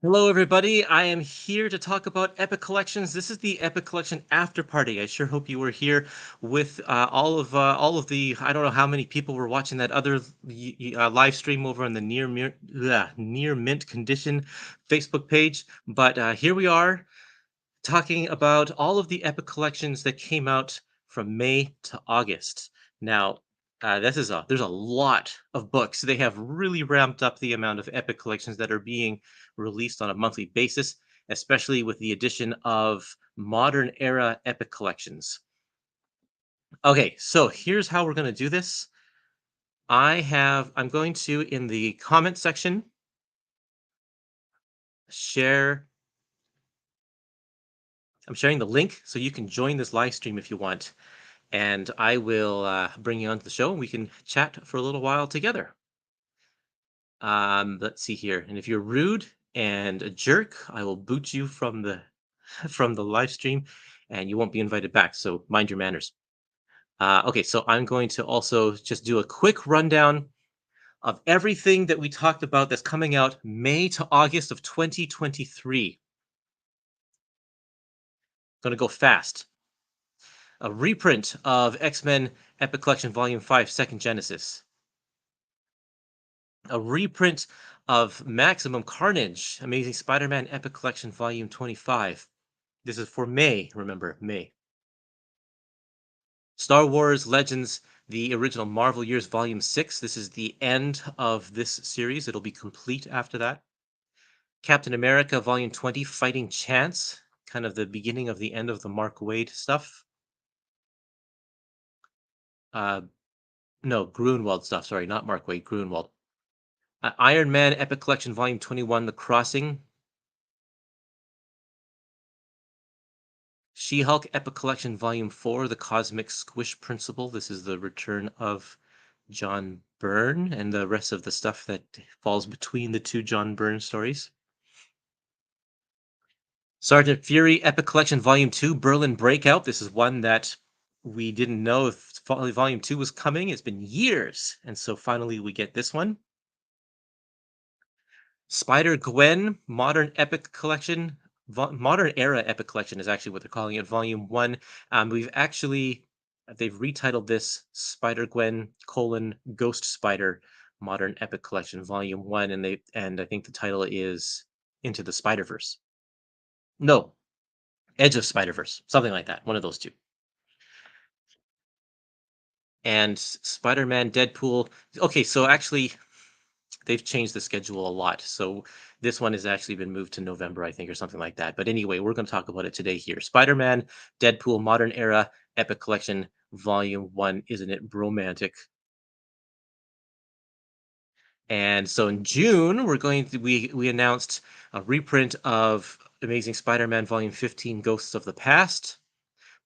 Hello, everybody. I am here to talk about Epic Collections. This is the Epic Collection After Party. I sure hope you were here with all of the. I don't know how many people were watching that other live stream over on the Near Mint Condition Facebook page. But here we are talking about all of the Epic Collections that came out from May to August. Now, there's a lot of books. They have really ramped up the amount of Epic Collections that are being released on a monthly basis, especially with the addition of modern era Epic Collections. Okay, so here's how we're going to do this. I'm going to, in the comment section, share I'm sharing the link so you can join this live stream if you want. And I will bring you onto the show and we can chat for a little while together. Let's see here. And if you're rude and a jerk, I will boot you from the from the live stream and you won't be invited back. So mind your manners. Okay, so I'm going to also just do a quick rundown of everything that we talked about that's coming out May to August of 2023. Going to go fast. A reprint of X-Men Epic Collection Volume 5 Second Genesis. A reprint of Maximum Carnage Amazing Spider-Man Epic Collection Volume 25. This is for May, remember, May. Star Wars Legends, the original Marvel Years Volume 6. This is the end of this series. It'll be complete after that. Captain America Volume 20, Fighting Chance, kind of the beginning of the end of the Mark Waid stuff. No, Grunwald stuff, sorry, not Mark Waid, Grunwald. Iron Man Epic Collection Volume 21, The Crossing. She-Hulk Epic Collection Volume 4, The Cosmic Squish Principle. This is the return of John Byrne and the rest of the stuff that falls between the two John Byrne stories. Sergeant Fury Epic Collection Volume 2, Berlin Breakout. This is one that we didn't know if Volume 2 was coming. It's been years, and so finally we get this one. Spider-Gwen Modern Epic Collection, Modern Era Epic Collection is actually what they're calling it, Volume 1. They've retitled this Spider-Gwen: Ghost Spider Modern Epic Collection Volume 1, and I think the title is Into the Spider-Verse. No, Edge of Spider-Verse, something like that, one of those two. And Spider-Man, Deadpool. Okay, so actually they've changed the schedule a lot. So this one has actually been moved to November, I think, or something like that. But anyway, we're going to talk about it today here. Spider-Man, Deadpool, Modern Era, Epic Collection, Volume 1. Isn't it bromantic? And so in June, we announced a reprint of Amazing Spider-Man Volume 15, Ghosts of the Past,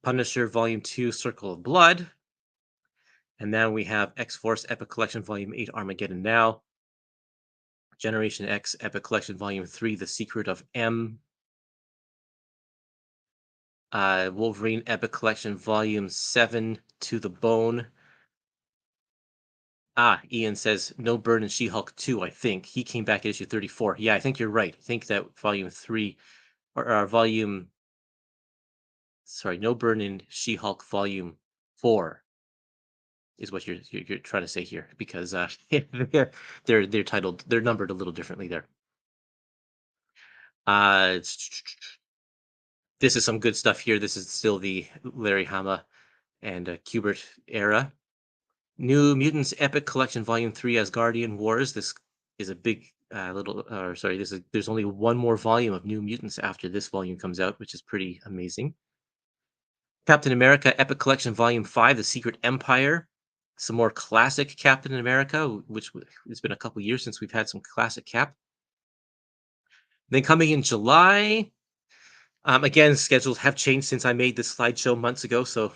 Punisher Volume 2, Circle of Blood, and then we have X-Force Epic Collection Volume 8, Armageddon Now, Generation X Epic Collection Volume 3, The Secret of M, Wolverine Epic Collection Volume 7, To the Bone. Ian says, no Byrne and She-Hulk 2, I think. He came back at issue 34. Yeah, I think you're right. I think that Volume 3, no Byrne and She-Hulk Volume 4 is what you're trying to say here, because they're titled, they're numbered a little differently there. This is some good stuff here. This is still the Larry Hama and Kubert era. New Mutants Epic Collection Volume 3, Asgardian Wars. This is a big there's only one more volume of New Mutants after this volume comes out, which is pretty amazing. Captain America Epic Collection Volume 5, The Secret Empire. Some more classic Captain America, which it's been a couple years since we've had some classic Cap. Then coming in July, again, schedules have changed since I made this slideshow months ago, so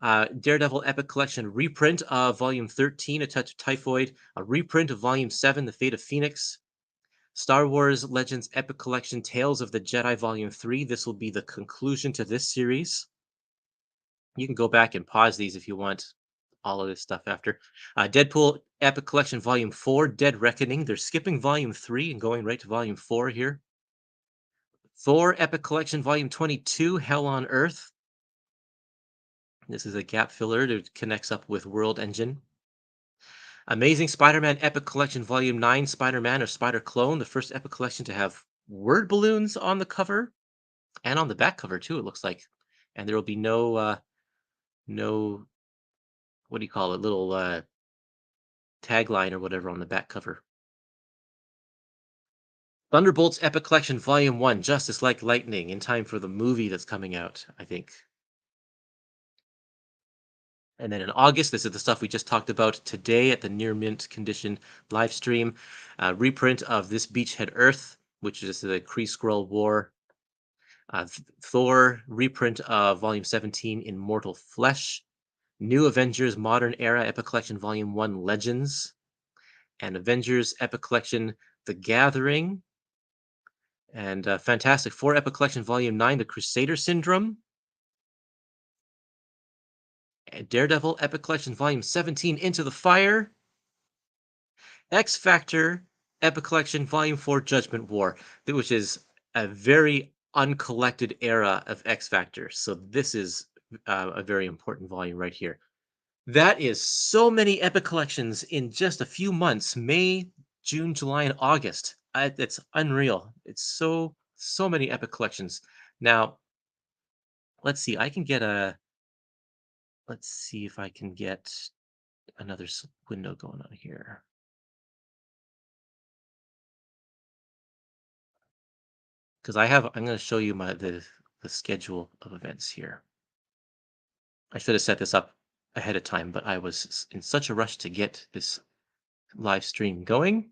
Daredevil Epic Collection reprint of Volume 13, A Touch of Typhoid, a reprint of Volume 7, The Fate of Phoenix, Star Wars Legends Epic Collection, Tales of the Jedi Volume 3. This will be the conclusion to this series. You can go back and pause these if you want all of this stuff after. Deadpool Epic Collection Volume 4, Dead Reckoning. They're skipping Volume 3 and going right to Volume 4 here. Thor Epic Collection Volume 22, Hell on Earth. This is a gap filler that connects up with World Engine. Amazing Spider-Man Epic Collection Volume 9, Spider-Man or Spider-Clone, the first Epic Collection to have word balloons on the cover and on the back cover too, it looks like. And there will be no, what do you call it, little tagline or whatever on the back cover. Thunderbolts Epic Collection Volume 1, Justice Like Lightning, in time for the movie that's coming out, I think. And then in August, this is the stuff we just talked about today at the near mint condition live stream. Reprint of This Beachhead Earth, which is the Kree Skrull War. Thor reprint of Volume 17, Immortal Flesh. New Avengers Modern Era Epic Collection Volume 1, Legends. And Avengers Epic Collection The Gathering. And Fantastic Four Epic Collection Volume 9, The Crusader Syndrome. And Daredevil Epic Collection Volume 17, Into the Fire. X Factor Epic Collection Volume 4, Judgment War, which is a very uncollected era of X Factor. So this is a very important volume right here. That is so many Epic Collections in just a few months, May, June, July, and August. It's unreal. It's so many Epic Collections. Now, let's see. Let's see if I can get another window going on here. Because I'm going to show you the schedule of events here. I should have set this up ahead of time, but I was in such a rush to get this live stream going.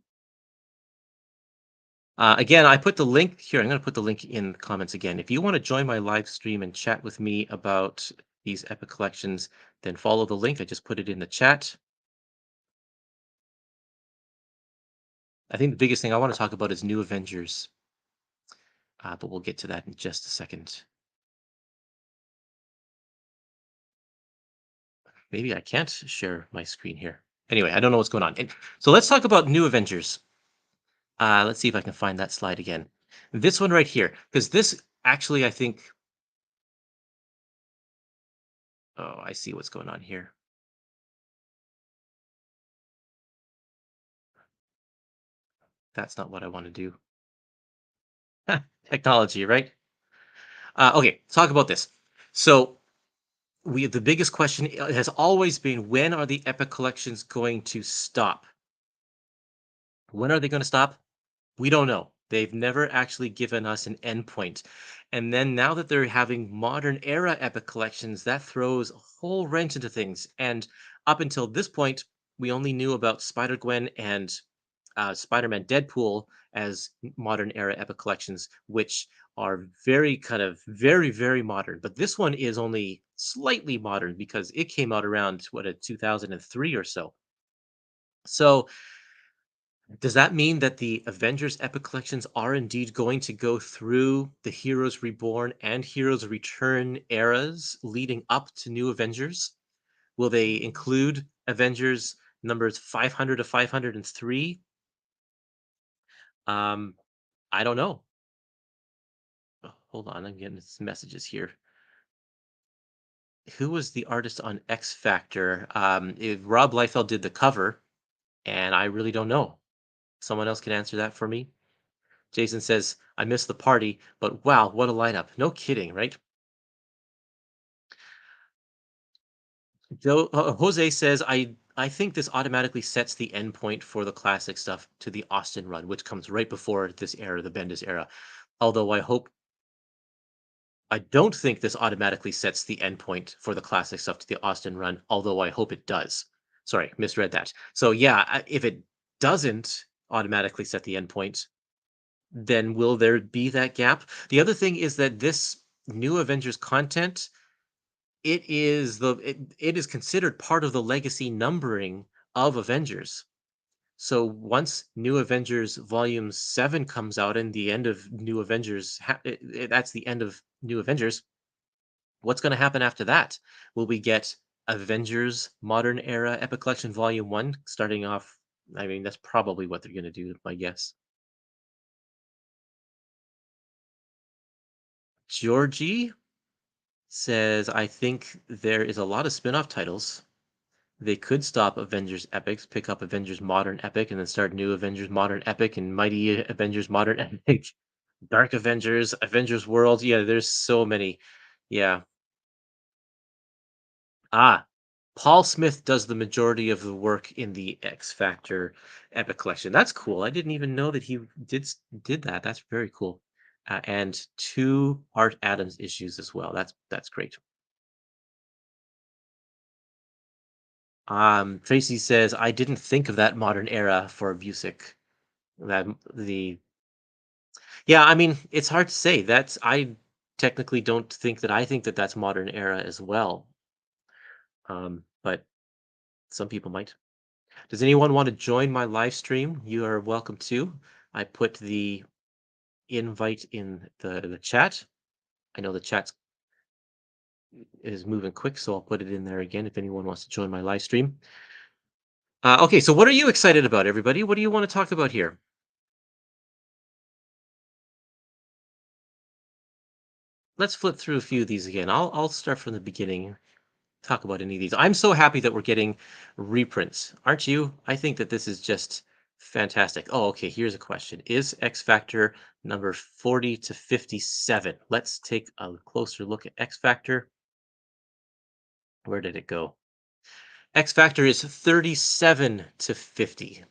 Again, I put the link here. I'm going to put the link in the comments again. If you want to join my live stream and chat with me about these Epic Collections, then follow the link. I just put it in the chat. I think the biggest thing I want to talk about is New Avengers, but we'll get to that in just a second. Maybe I can't share my screen here. Anyway, I don't know what's going on. So let's talk about New Avengers. Let's see if I can find that slide again. This one right here, because this actually, I think... Oh, I see what's going on here. That's not what I want to do. Technology, right? Okay, talk about this. So the biggest question has always been, when are the Epic Collections going to stop? When are they going to stop? We don't know. They've never actually given us an endpoint. And then now that they're having modern era Epic Collections, that throws a whole wrench into things. And up until this point, we only knew about Spider-Gwen and Spider-Man Deadpool as modern era Epic Collections, which are very modern. But this one is only slightly modern because it came out around, at 2003 or so. So does that mean that the Avengers Epic Collections are indeed going to go through the Heroes Reborn and Heroes Return eras leading up to New Avengers? Will they include Avengers numbers 500 to 503? I don't know. Oh, hold on, I'm getting some messages here. Who was the artist on X Factor? Rob Liefeld did the cover, and I really don't know. Someone else can answer that for me. Jason says, I missed the party, but wow, what a lineup. No kidding, right? Jose says, I think this automatically sets the endpoint for the classic stuff to the Austin run, which comes right before this era, the Bendis era. Although I don't think this automatically sets the endpoint for the classic stuff to the Austin run, although I hope it does. Sorry, misread that. So yeah, if it doesn't automatically set the endpoint, then will there be that gap? The other thing is that this new Avengers content, it is considered part of the legacy numbering of Avengers. So once New Avengers Volume 7 comes out and the end of New Avengers, that's the end of New Avengers, what's going to happen after that? Will we get Avengers Modern Era Epic Collection Volume 1 starting off? I mean, that's probably what they're going to do, my guess. Georgie says, I think there is a lot of spin-off titles. They could stop Avengers Epics, pick up Avengers Modern Epic, and then start new Avengers Modern Epic and Mighty Avengers Modern Epic, Dark Avengers, Avengers World. Yeah, there's so many. Yeah. Ah, Paul Smith does the majority of the work in the X Factor Epic Collection. That's cool. I didn't even know that he did that. That's very cool. And 2 Art Adams issues as well. That's great. Tracy says, "I didn't think of that modern era for Busiek." That the Yeah, I mean, it's hard to say. That's I technically don't think that I think that that's modern era as well. But some people might. Does anyone want to join my live stream? You are welcome to. I put the invite in the chat. I know the chat is moving quick, so I'll put it in there again if anyone wants to join my live stream. Okay, so what are you excited about, everybody? What do you want to talk about here? Let's flip through a few of these again. I'll start from the beginning. Talk about any of these. I'm so happy that we're getting reprints, aren't you? I think that this is just fantastic. Oh, okay. Here's a question: Is X Factor number 40 to 57? Let's take a closer look at X Factor. Where did it go? X Factor is 37 to 50.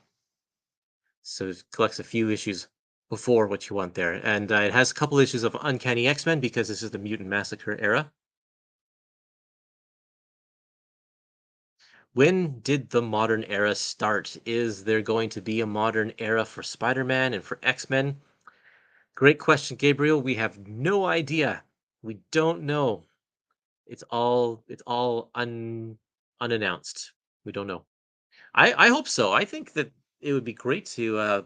So it collects a few issues before what you want there. And it has a couple issues of Uncanny X-Men because this is the Mutant Massacre era. When did the modern era start? Is there going to be a modern era for Spider-Man and for X-Men? Great question, Gabriel. We have no idea. We don't know. It's all unannounced. We don't know. I hope so. I think that it would be great to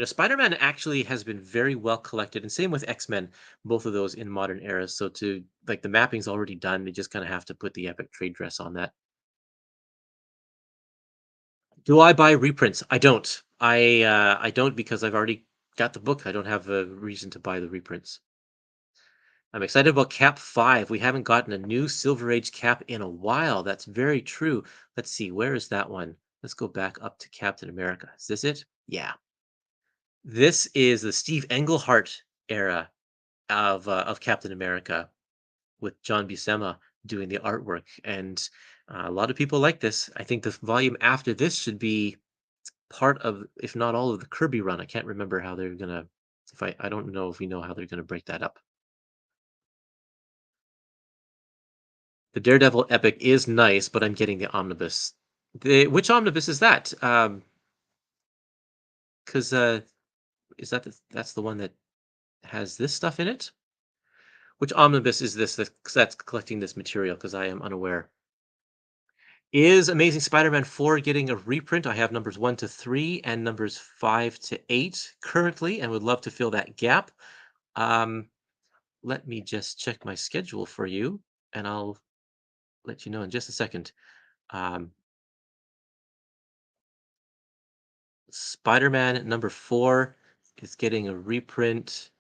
Spider-Man actually has been very well collected, and same with X-Men, both of those in modern eras. So to like the mapping's already done, they just kind of have to put the epic trade dress on that. Do I buy reprints? I don't. I don't because I've already got the book. I don't have a reason to buy the reprints. I'm excited about Cap 5. We haven't gotten a new Silver Age Cap in a while. That's very true. Let's see, where is that one? Let's go back up to Captain America. Is this it? Yeah. This is the Steve Englehart era of Captain America with John Buscema doing the artwork, and a lot of people like this. I think the volume after this should be part of, if not all of the Kirby run. I can't remember how they're gonna. If I don't know if we know how they're gonna break that up. The Daredevil epic is nice, but I'm getting the omnibus. Which omnibus is that? Because is that's the one that has this stuff in it? Which omnibus is this that's collecting this material? Because I am unaware. Is Amazing Spider-Man 4 getting a reprint? I have numbers 1 to 3 and numbers 5 to 8 currently, and would love to fill that gap. Um, Let me just check my schedule for you, and I'll let you know in just a second. Um, Spider-Man number 4 is getting a reprint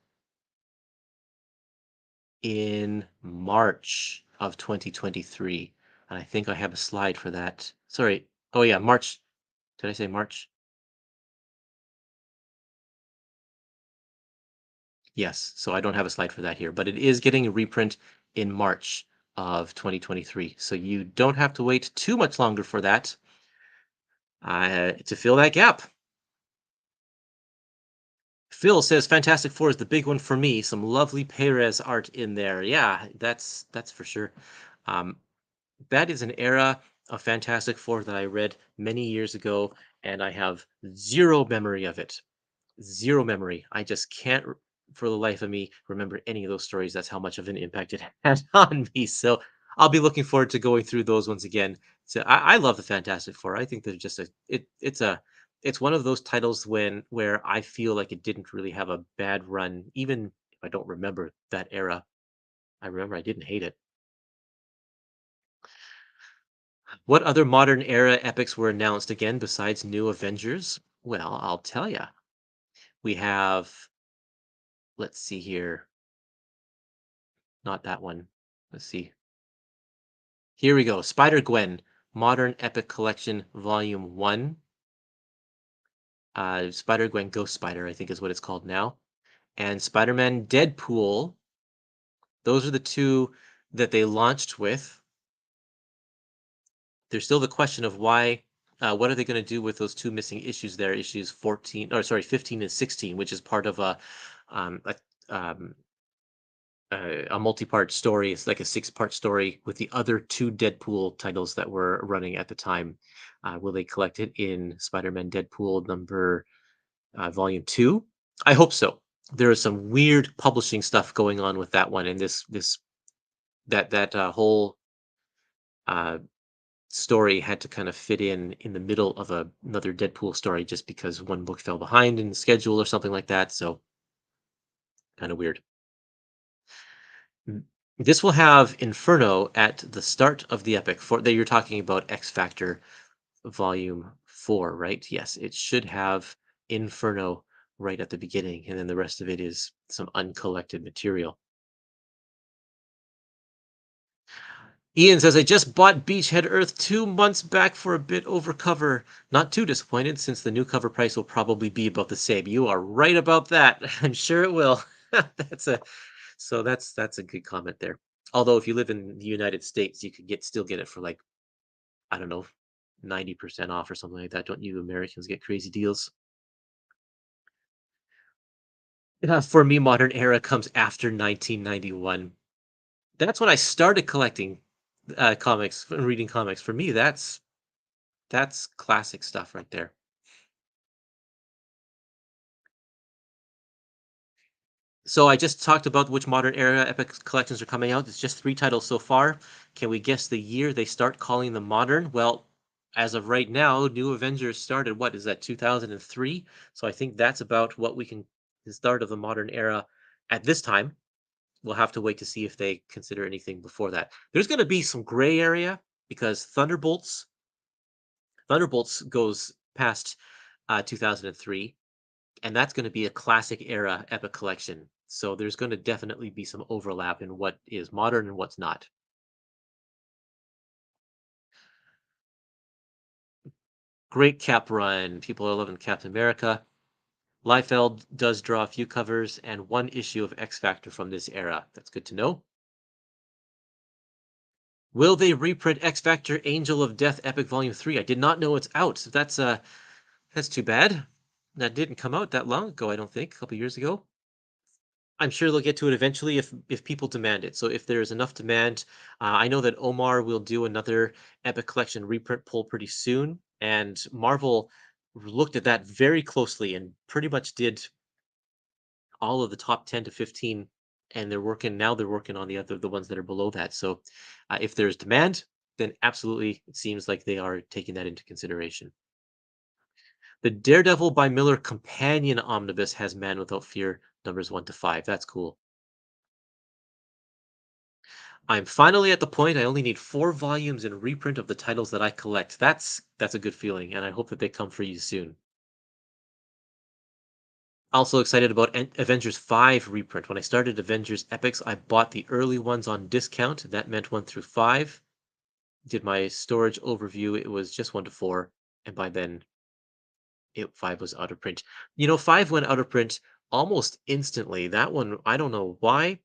in March of 2023, and I think I have a slide for that. Sorry. Oh yeah, March. Did I say March? Yes. So I don't have a slide for that here, but it is getting a reprint in March of 2023. So you don't have to wait too much longer for that to fill that gap. Phil says Fantastic Four is the big one for me. Some lovely Perez art in there. Yeah, that's for sure. Um, that is an era of Fantastic Four that I read many years ago, and I have zero memory of it. Zero memory. I just can't, for the life of me, remember any of those stories. That's how much of an impact it had on me. So I'll be looking forward to going through those ones again. So I love the Fantastic Four. I think they're just it's one of those titles where I feel like it didn't really have a bad run, even if I don't remember that era. I remember I didn't hate it. What other modern era epics were announced again besides New Avengers? Well, I'll tell you. We have, let's see here. not that one. Let's see. Here we go. Spider-Gwen, Modern Epic Collection, Volume 1. Spider-Gwen Ghost Spider, I think is what it's called now. And Spider-Man Deadpool. Those are the two that they launched with. There's still the question of why, what are they going to do with those two missing issues there, issues 14, or sorry, 15 and 16, which is part of um, a, um, a multi-part story. It's like a six-part story with the other two Deadpool titles that were running at the time. Will they collect it in Spider-Man Deadpool number volume 2? I hope so. There is some weird publishing stuff going on with that one, and this that whole uh, story had to kind of fit in the middle of another Deadpool story just because one book fell behind in the schedule or something like that. So kind of weird. Mm. This will have Inferno at the start of the epic. For that you're talking about X Factor Volume 4, right? Yes, it should have Inferno right at the beginning, and then the rest of it is some uncollected material. Ian says, I just bought Beachhead Earth 2 months back for a bit over cover. Not too disappointed since the new cover price will probably be about the same. You are right about that. I'm sure it will. That's a that's a good comment there. Although if you live in the United States, you could still get it for like, I don't know, 90% off or something like that. Don't you Americans get crazy deals? For me, modern era comes after 1991. That's when I started collecting comics and reading comics. For me, that's classic stuff right there. So I just talked about which modern era epic collections are coming out. It's just 3 titles so far. Can we guess the year they start calling them modern? Well, as of right now, New Avengers started, what is that, 2003? So I think that's about what we can the start of the modern era at this time. We'll have to wait to see if they consider anything before that. There's going to be some gray area because Thunderbolts goes past 2003, and that's going to be a classic era epic collection. So there's going to definitely be some overlap in what is modern and what's not. Great Cap run. People are loving Captain America. Liefeld does draw a few covers and one issue of X Factor from this era. That's good to know. Will they reprint X Factor Angel of Death Epic Volume 3? I did not know it's out. So that's too bad. That didn't come out that long ago, I don't think, a couple years ago. I'm sure they'll get to it eventually if people demand it. So if there's enough demand, I know that Omar will do another Epic Collection reprint pull pretty soon, and Marvel looked at that very closely and pretty much did all of the top 10 to 15, and they're working on the ones that are below that. So if there's demand, then absolutely it seems like they are taking that into consideration. The Daredevil by Miller companion omnibus has Man Without Fear numbers 1 to 5. That's cool. I'm finally at the point I only need 4 volumes in reprint of the titles that I collect. That's a good feeling, and I hope that they come for you soon. Also excited about Avengers 5 reprint. When I started Avengers Epics, I bought the early ones on discount. That meant 1 through 5. Did my storage overview, it was just 1 to 4, and by then 5 was out of print. 5 went out of print almost instantly. That one, I don't know why.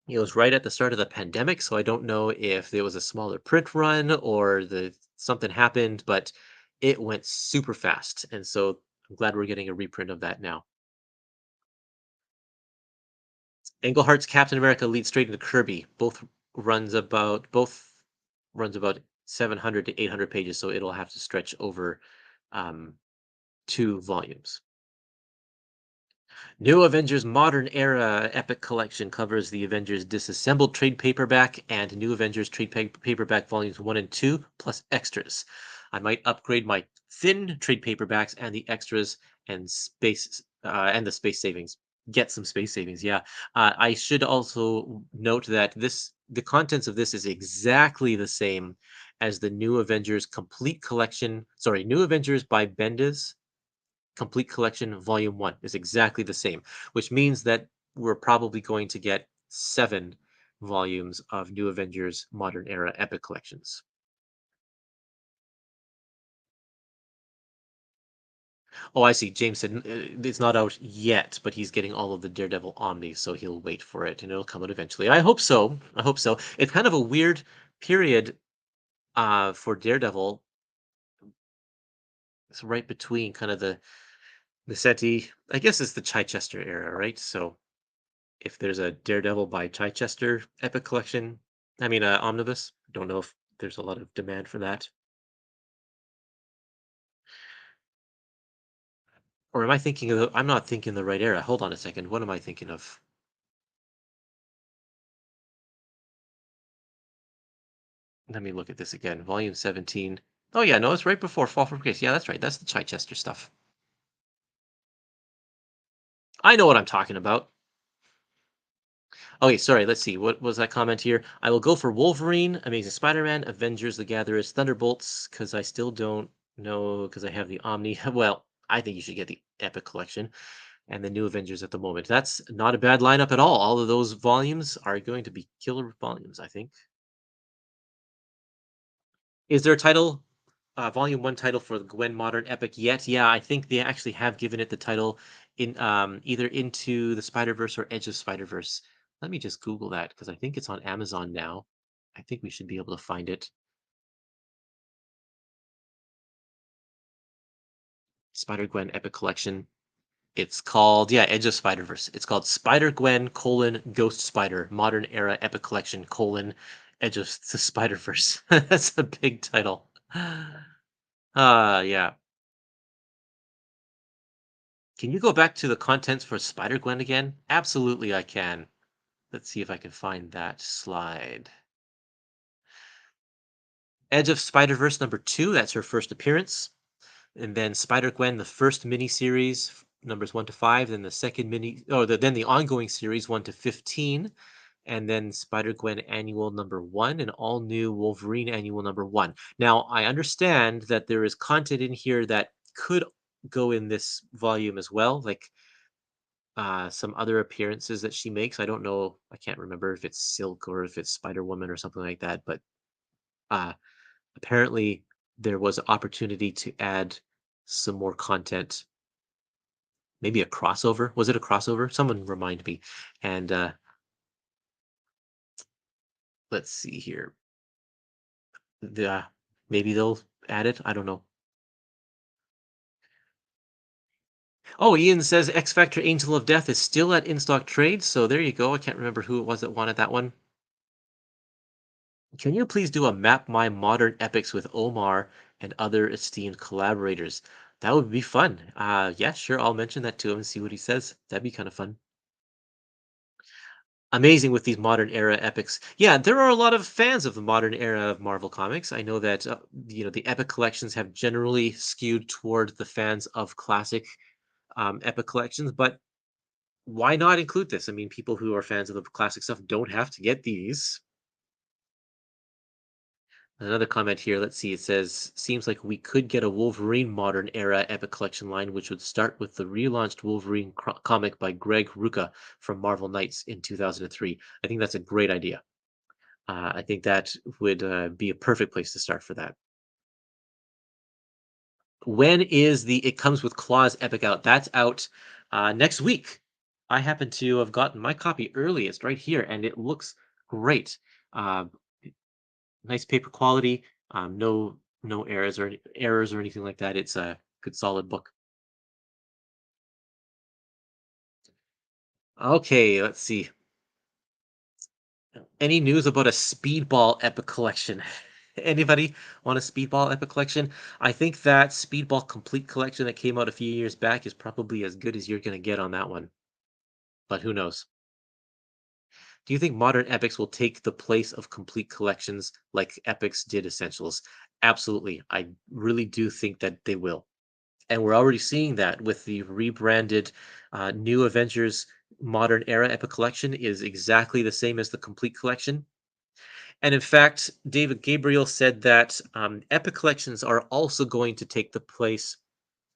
It was right at the start of the pandemic, so I don't know if there was a smaller print run or the something happened, but it went super fast, and so I'm glad we're getting a reprint of that now. Englehart's Captain America leads straight into Kirby. Both runs about 700 to 800 pages, so it'll have to stretch over um, 2 volumes. New Avengers Modern Era Epic Collection covers the Avengers Disassembled trade paperback and New Avengers trade paperback volumes 1 and 2, plus extras. I might upgrade my thin trade paperbacks and the extras and the space savings. Get some space savings, yeah. I should also note that the contents of this is exactly the same as the New Avengers Complete Collection. Sorry, New Avengers by Bendis Complete Collection Volume 1 is exactly the same, which means that we're probably going to get 7 volumes of New Avengers Modern Era Epic Collections. Oh, I see. James said it's not out yet, but he's getting all of the Daredevil Omnis, so he'll wait for it and it'll come out eventually. I hope so. I hope so. It's kind of a weird period for Daredevil. It's right between kind of the SETI, I guess it's the Chichester era, right? So if there's a Daredevil by Chichester Epic Collection, I mean, Omnibus, don't know if there's a lot of demand for that. Or am I thinking of I'm not thinking the right era. Hold on a second. What am I thinking of? Let me look at this again. Volume 17. Oh yeah, no, it's right before Fall from Grace. Yeah, that's right. That's the Chichester stuff. I know what I'm talking about. Okay, sorry. Let's see. What was that comment here? I will go for Wolverine, Amazing Spider-Man, Avengers: The Gatherers, Thunderbolts, because I still don't know because I have the Omni. Well, I think you should get the Epic Collection and the New Avengers at the moment. That's not a bad lineup at all. All of those volumes are going to be killer volumes, I think. Is there a title, volume one title for the Gwen Modern Epic yet? Yeah, I think they actually have given it the title in either Into the Spider Verse or Edge of Spider Verse. Let me just Google that because I think it's on Amazon now. I think we should be able to find it. Spider Gwen Epic Collection. It's called, yeah, Edge of Spider Verse. It's called Spider Gwen Ghost Spider Modern Era Epic Collection Edge of the Spider Verse. That's a big title. Yeah. Can you go back to the contents for Spider-Gwen again? Absolutely, I can. Let's see if I can find that slide. Edge of Spider-Verse number 2, that's her first appearance. And then Spider-Gwen, the first miniseries, numbers 1 to 5. Then the second then the ongoing series 1 to 15. And then Spider-Gwen Annual number 1 and all new Wolverine Annual number 1. Now, I understand that there is content in here that could go in this volume as well, like some other appearances that she makes. I don't know. I can't remember if it's Silk or if it's Spider Woman or something like that. But uh, apparently, there was an opportunity to add some more content. Maybe a crossover. Was it a crossover? Someone remind me. And let's see here. The maybe they'll add it. I don't know. Oh, Ian says X Factor Angel of Death is still at in stock trade. So there you go. I can't remember who it was that wanted that one. Can you please do a Map My Modern Epics with Omar and other esteemed collaborators? That would be fun. Yeah, sure. I'll mention that to him and see what he says. That'd be kind of fun. Amazing with these modern era epics. Yeah, there are a lot of fans of the modern era of Marvel Comics. I know that the epic collections have generally skewed toward the fans of classic epic collections, but why not include this? I mean, people who are fans of the classic stuff don't have to get these. Another comment here. Let's see. It says, seems like we could get a Wolverine modern era epic collection line, which would start with the relaunched Wolverine comic by Greg Rucka from Marvel Knights in 2003. I think that's a great idea. I think that would be a perfect place to start for that. When is the It Comes with Claws epic out? That's out next week. I happen to have gotten my copy early. It's right here, and it looks great. Uh, Nice paper quality, no errors or anything like that. It's a good solid book. Okay, let's see. Any news about a Speedball Epic Collection? Anybody want a Speedball Epic Collection? I think that Speedball Complete Collection that came out a few years back is probably as good as you're gonna get on that one, but who knows? Do you think modern epics will take the place of complete collections like epics did essentials? Absolutely. I really do think that they will. And we're already seeing that with the rebranded New Avengers Modern Era Epic Collection is exactly the same as the Complete Collection. And in fact, David Gabriel said that Epic Collections are also going to take the place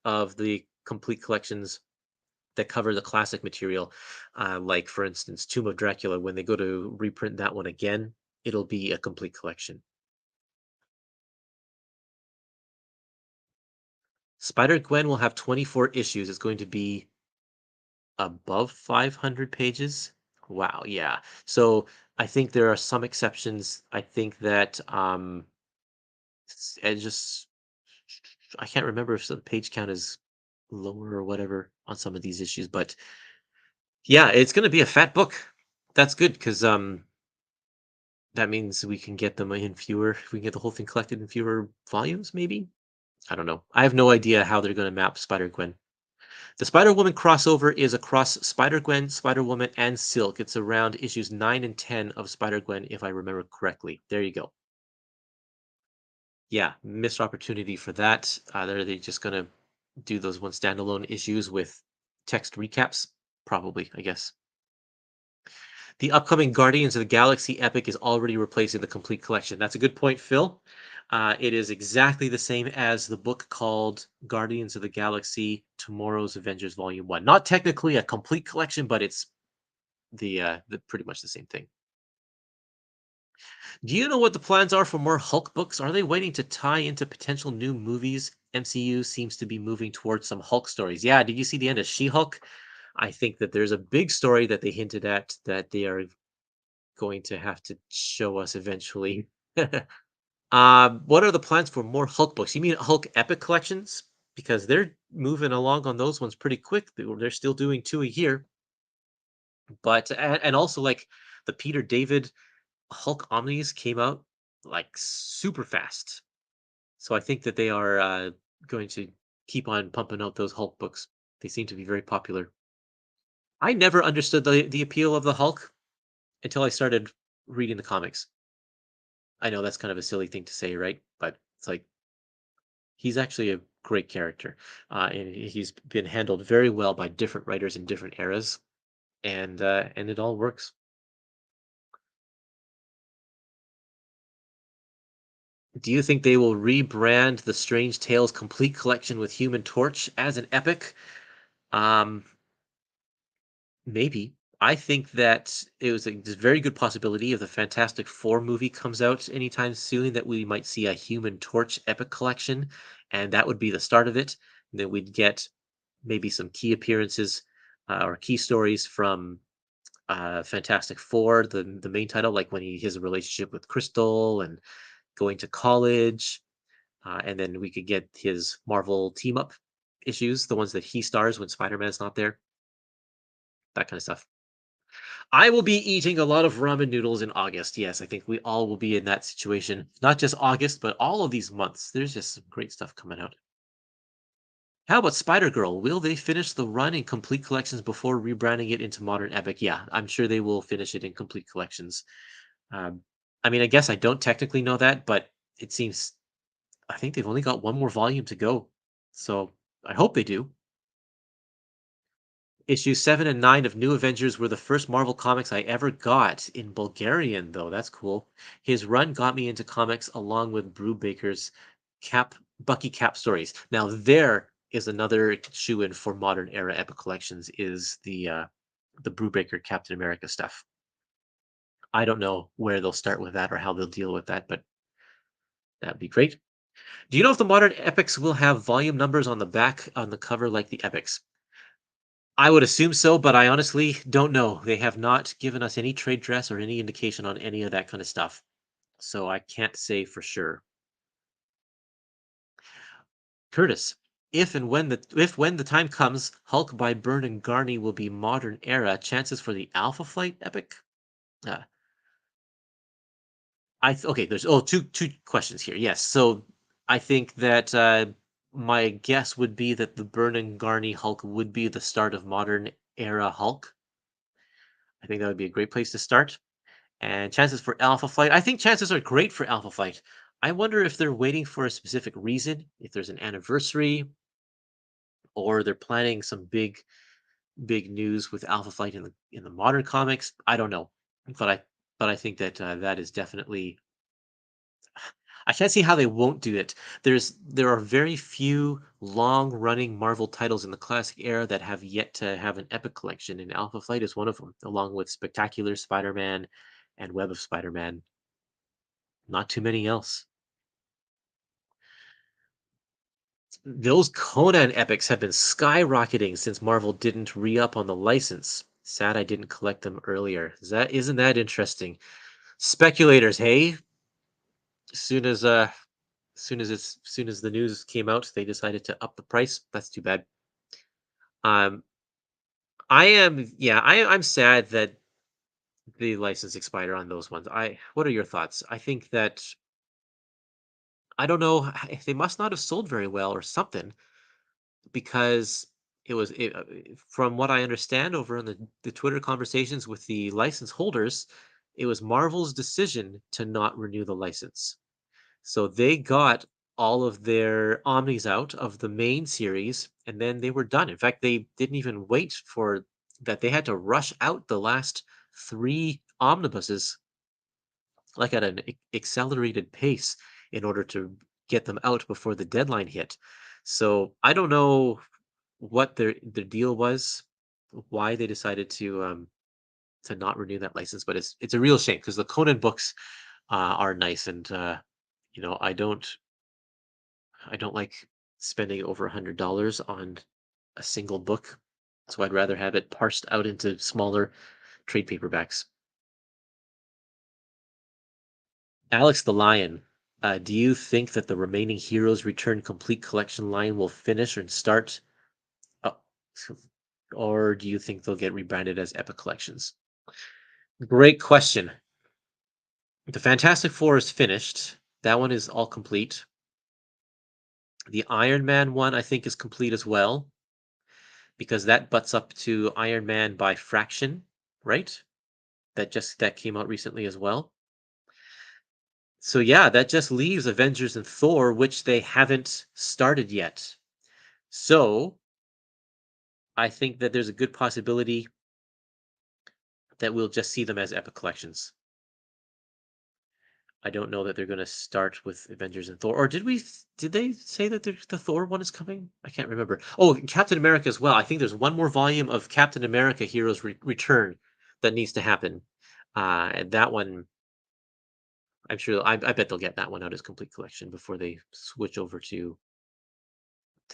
of the Complete Collections that cover the classic material. Like, for instance, Tomb of Dracula, when they go to reprint that one again, it'll be a complete collection. Spider Gwen will have 24 issues. It's going to be above 500 pages. Wow, yeah. So I think there are some exceptions. I think that it just I can't remember if the page count is lower or whatever on some of these issues, but yeah, it's going to be a fat book. That's good because that means we can get them in fewer. We can get the whole thing collected in fewer volumes, maybe. I don't know. I have no idea how they're going to map Spider Gwen. The Spider Woman crossover is across Spider Gwen, Spider Woman, and Silk. It's around issues 9 and 10 of Spider Gwen, if I remember correctly. There you go. Yeah, missed opportunity for that. They just going to do those one standalone issues with text recaps? Probably, I guess. The upcoming Guardians of the Galaxy epic is already replacing the complete collection. That's a good point, Phil. It is exactly the same as the book called Guardians of the Galaxy Tomorrow's Avengers Volume 1. Not technically a complete collection, but it's the pretty much the same thing. Do you know what the plans are for more Hulk books? Are they waiting to tie into potential new movies? MCU seems to be moving towards some Hulk stories. Yeah, did you see the end of She-Hulk? I think that there's a big story that they hinted at that they are going to have to show us eventually. What are the plans for more Hulk books? You mean Hulk Epic collections? Because they're moving along on those ones pretty quick. They're still doing two a year, but and also like the Peter David Hulk Omnis came out like super fast. So I think that they are going to keep on pumping out those Hulk books. They seem to be very popular. I never understood the appeal of the Hulk until I started reading the comics. I know that's kind of a silly thing to say, right? But it's like he's actually a great character, and he's been handled very well by different writers in different eras, and it all works. Do you think they will rebrand the Strange Tales complete collection with Human Torch as an epic? Um, Maybe. I think that it was there's a very good possibility if the Fantastic Four movie comes out anytime soon that we might see a Human Torch epic collection, and that would be the start of it. And then we'd get maybe some key appearances or key stories from Fantastic Four, the main title, like when he has a relationship with Crystal and going to college, and then we could get his Marvel team up issues, the ones that he stars when Spider Man's not there, that kind of stuff. I will be eating a lot of ramen noodles in August. Yes, I think we all will be in that situation. Not just August, but all of these months. There's just some great stuff coming out. How about Spider Girl? Will they finish the run in complete collections before rebranding it into Modern Epic? Yeah, I'm sure they will finish it in complete collections. Um, I mean, I guess I don't technically know that, but it seems I think they've only got one more volume to go. So I hope they do. Issues 7 and 9 of New Avengers were the first Marvel comics I ever got in Bulgarian, though. That's cool. His run got me into comics along with Brubaker's Bucky Cap stories. Now there is another shoe-in for modern era epic collections is the Brubaker Captain America stuff. I don't know where they'll start with that or how they'll deal with that, but that'd be great. Do you know if the modern epics will have volume numbers on the back on the cover like the epics? I would assume so, but I honestly don't know. They have not given us any trade dress or any indication on any of that kind of stuff. So I can't say for sure. Curtis, if when the time comes, Hulk by Byrne and Garney will be modern era, chances for the Alpha Flight epic? Uh, okay, there's two questions here. Yes. So I think that my guess would be that the Byrne and Garney Hulk would be the start of modern era Hulk. I think that would be a great place to start. And chances for Alpha Flight, I think chances are great for Alpha Flight. I wonder if they're waiting for a specific reason, if there's an anniversary, or they're planning some big news with Alpha Flight in the modern comics. I don't know, but I think that that is definitely. I can't see how they won't do it. There are very few long-running Marvel titles in the classic era that have yet to have an Epic collection, and Alpha Flight is one of them, along with Spectacular Spider-Man and Web of Spider-Man. Not too many else. Those Conan epics have been skyrocketing since Marvel didn't re-up on the license. Sad I didn't collect them earlier. Isn't that interesting? Speculators, hey? Soon as soon as the news came out, they decided to up the price. That's too bad. Um, I'm sad that the license expired on those ones. What are your thoughts? I think that I don't know. They must not have sold very well or something because from what I understand over in the Twitter conversations with the license holders, it was Marvel's decision to not renew the license. So they got all of their omnis out of the main series, and then they were done. In fact, they didn't even wait for that. They had to rush out the last three omnibuses, like at an accelerated pace, in order to get them out before the deadline hit. So I don't know what their deal was, why they decided to not renew that license, but it's a real shame because the Conan books are nice, and I don't like spending over $100 on a single book, so I'd rather have it parsed out into smaller trade paperbacks. Alex the Lion, do you think that the remaining Heroes Return Complete Collection line will finish and start, uh, or do you think they'll get rebranded as Epic Collections? Great question. The Fantastic Four is finished. That one is all complete. The Iron Man one, I think, is complete as well because that butts up to Iron Man by Fraction, right? That came out recently as well. So yeah, that just leaves Avengers and Thor, which they haven't started yet. So I think that there's a good possibility that we'll just see them as Epic Collections. I don't know that they're going to start with Avengers and Thor. Or did they say that the Thor one is coming? I can't remember. Oh, Captain America as well. I think there's one more volume of Captain America Heroes Return that needs to happen. And that one, I'm sure, I bet they'll get that one out as complete collection before they switch over to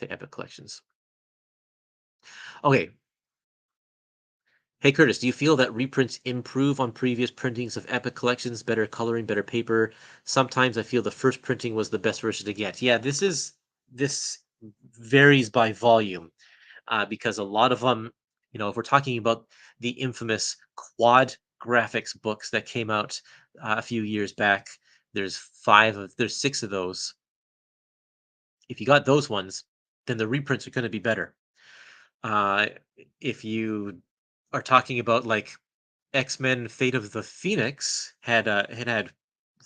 Epic Collections. Okay. Hey Curtis, do you feel that reprints improve on previous printings of Epic Collections? Better coloring, better paper. Sometimes I feel the first printing was the best version to get. Yeah, this varies by volume because a lot of them, if we're talking about the infamous quad graphics books that came out a few years back, there's six of those. If you got those ones, then the reprints are going to be better. Uh, if you are talking about like X-Men: Fate of the Phoenix had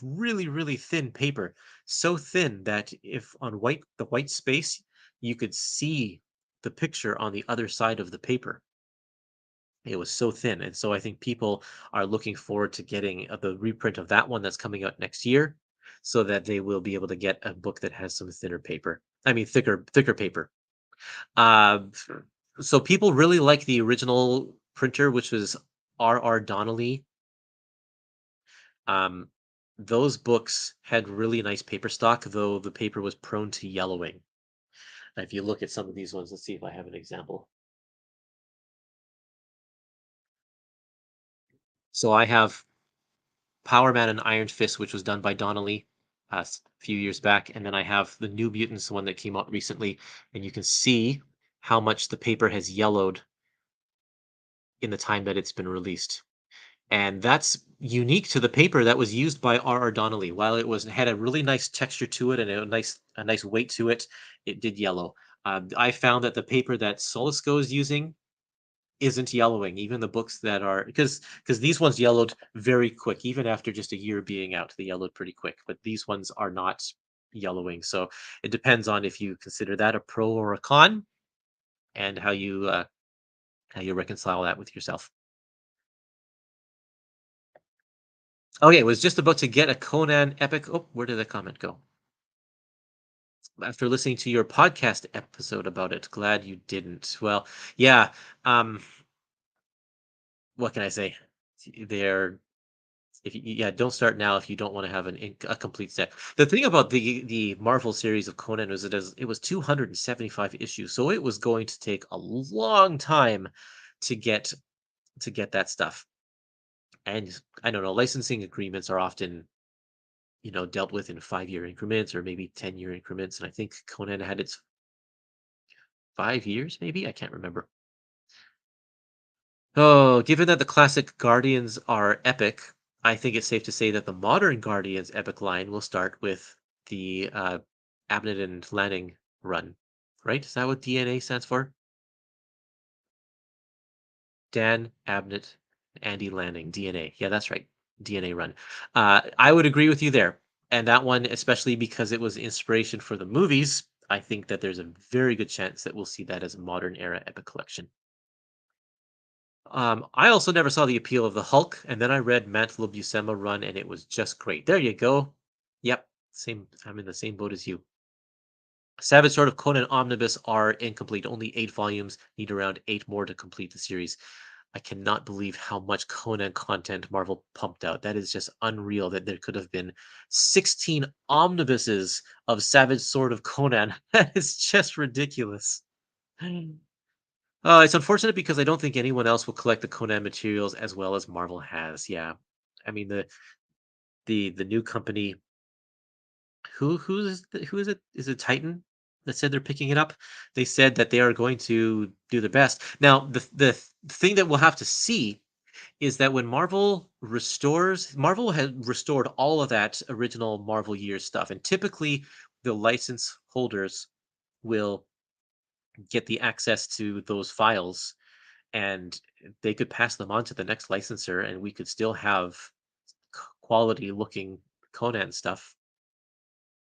really, really thin paper. So thin that if on the white space, you could see the picture on the other side of the paper. It was so thin, and so I think people are looking forward to getting the reprint of that one that's coming out next year, so that they will be able to get a book that has some thinner paper. I mean, thicker paper. Uh, so people really like the original printer, which was R.R. Donnelly. Um, those books had really nice paper stock, though the paper was prone to yellowing. If you look at some of these ones, let's see if I have an example. So I have Power Man and Iron Fist, which was done by Donnelly a few years back, and then I have the New Mutants one that came out recently, and you can see how much the paper has yellowed in the time that it's been released. And that's unique to the paper that was used by R.R. Donnelly. While it had a really nice texture to it and a nice weight to it, it did yellow. I found that the paper that Solisco is using isn't yellowing. Even the books that are because these ones yellowed very quick, even after just a year being out, they yellowed pretty quick. But these ones are not yellowing. So it depends on if you consider that a pro or a con, and how you reconcile that with yourself. Okay, was just about to get a Conan epic. Oh, where did the comment go? after listening to your podcast episode about it. Glad you didn't. Well, yeah. Um, what can I say? They're if you, yeah, don't start now if you don't want to have a complete set. The thing about the Marvel series of Conan was it was 275 issues, so it was going to take a long time to get that stuff. And I don't know, licensing agreements are often dealt with in 5-year increments or maybe 10-year increments. And I think Conan had its 5 years, maybe I can't remember. Oh, given that the classic Guardians are epic, I think it's safe to say that the modern Guardians epic line will start with the Abnett and Lanning run, right? Is that what DNA stands for? Dan Abnett, Andy Lanning, DNA. Yeah, that's right. DNA run. I would agree with you there. And that one, especially because it was inspiration for the movies, I think that there's a very good chance that we'll see that as a modern era epic collection. I also never saw the appeal of the Hulk, and then I read Mantle of Buscema run, and it was just great. There you go. Yep, same. I'm in the same boat as you. Savage Sword of Conan Omnibus are incomplete. Only 8 volumes. Need around 8 more to complete the series. I cannot believe how much Conan content Marvel pumped out. That is just unreal that there could have been 16 omnibuses of Savage Sword of Conan. That is just ridiculous. It's unfortunate because I don't think anyone else will collect the Conan materials as well as Marvel has. Yeah. I mean the new company who is it? Is it Titan that said they're picking it up? They said that they are going to do their best. Now, thing that we'll have to see is that when Marvel had restored all of that original Marvel Years stuff, and typically the license holders will get the access to those files and they could pass them on to the next licensor and we could still have quality looking Conan stuff,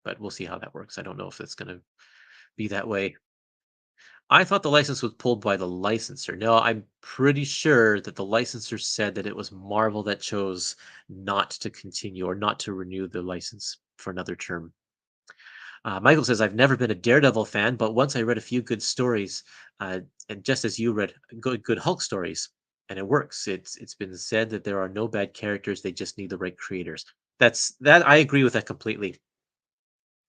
but we'll see how that works. I don't know if it's going to be that way. I thought the license was pulled by the licensor. No, I'm pretty sure that the licensor said that it was Marvel that chose not to continue or not to renew the license for another term. Michael says, I've never been a Daredevil fan, but once I read a few good stories, uh, and just as you read good Hulk stories, and it works. It's been said that there are no bad characters; they just need the right creators. That I agree with that completely.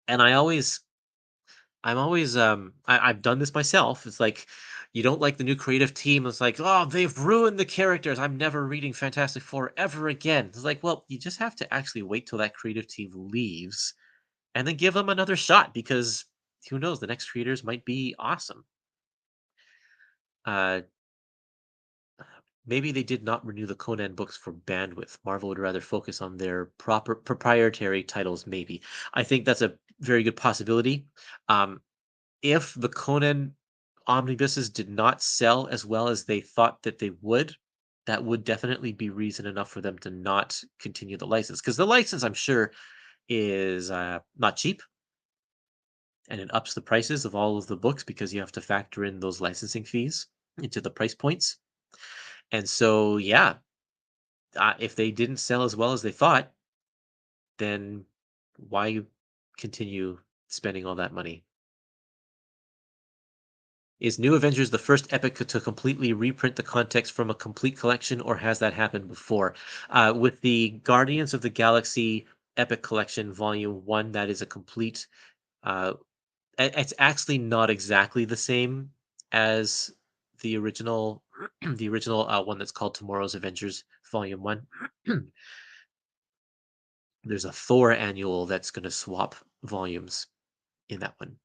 And I'm always I've done this myself. It's like you don't like the new creative team. It's like, oh, they've ruined the characters. I'm never reading Fantastic Four ever again. It's like, well, you just have to actually wait till that creative team leaves and then give them another shot because who knows, the next creators might be awesome. Uh, Maybe they did not renew the Conan books for bandwidth. Marvel would rather focus on their proper proprietary titles. Maybe I think that's a very good possibility. Um, if the Conan omnibuses did not sell as well as they thought that they would, that would definitely be reason enough for them to not continue the license. Because the license, I'm sure, is not cheap and it ups the prices of all of the books because you have to factor in those licensing fees into the price points. And so, yeah, if they didn't sell as well as they thought, then why continue spending all that money? Is New Avengers the first epic to completely reprint the context from a complete collection, or has that happened before? With the Guardians of the Galaxy Epic Collection Volume 1, that is a complete uh, it's actually not exactly the same as the original the original one that's called Tomorrow's Avengers Volume 1. There's a Thor annual that's going to swap volumes in that one.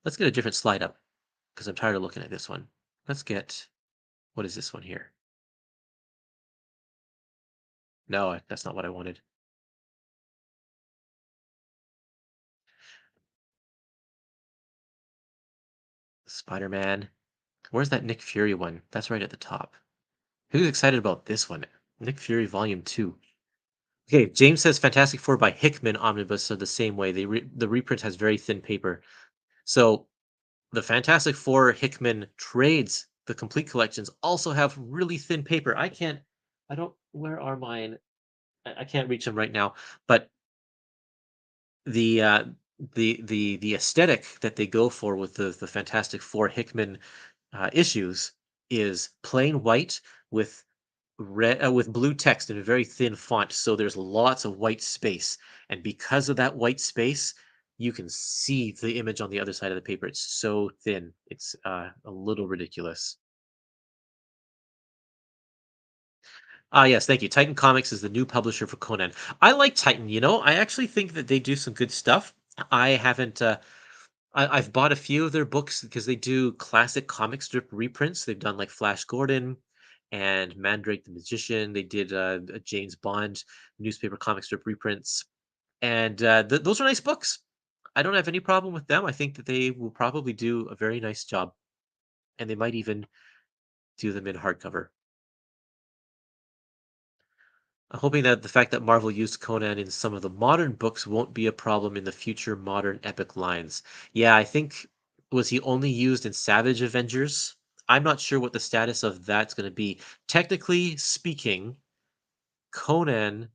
Let's get a different slide up because I'm tired of looking at this one. Let's get what is this one here? No, that's not what I wanted. Spider-Man. Where's that Nick Fury one? That's right at the top. Who's excited about this one? Nick Fury Volume 2. Okay, James says Fantastic Four by Hickman omnibus are the same way. The reprint has very thin paper. So the Fantastic Four Hickman trades, the complete collections, also have really thin paper. I don't, where are mine? I can't reach them right now, but The the aesthetic that they go for with the Fantastic Four Hickman issues is plain white with red with blue text in a very thin font. So there's lots of white space, and because of that white space, you can see the image on the other side of the paper. It's so thin. It's a little ridiculous. Ah, yes, thank you. Titan Comics is the new publisher for Conan. I like Titan. I actually think that they do some good stuff. I haven't. I've bought a few of their books because they do classic comic strip reprints. They've done like Flash Gordon and Mandrake the Magician. They did a James Bond newspaper comic strip reprints, and those are nice books. I don't have any problem with them. I think that they will probably do a very nice job, and they might even do them in hardcover. I'm hoping that the fact that Marvel used Conan in some of the modern books won't be a problem in the future modern epic lines. Yeah, I think was he only used in Savage Avengers? I'm not sure what the status of that's going to be. Technically speaking, Conan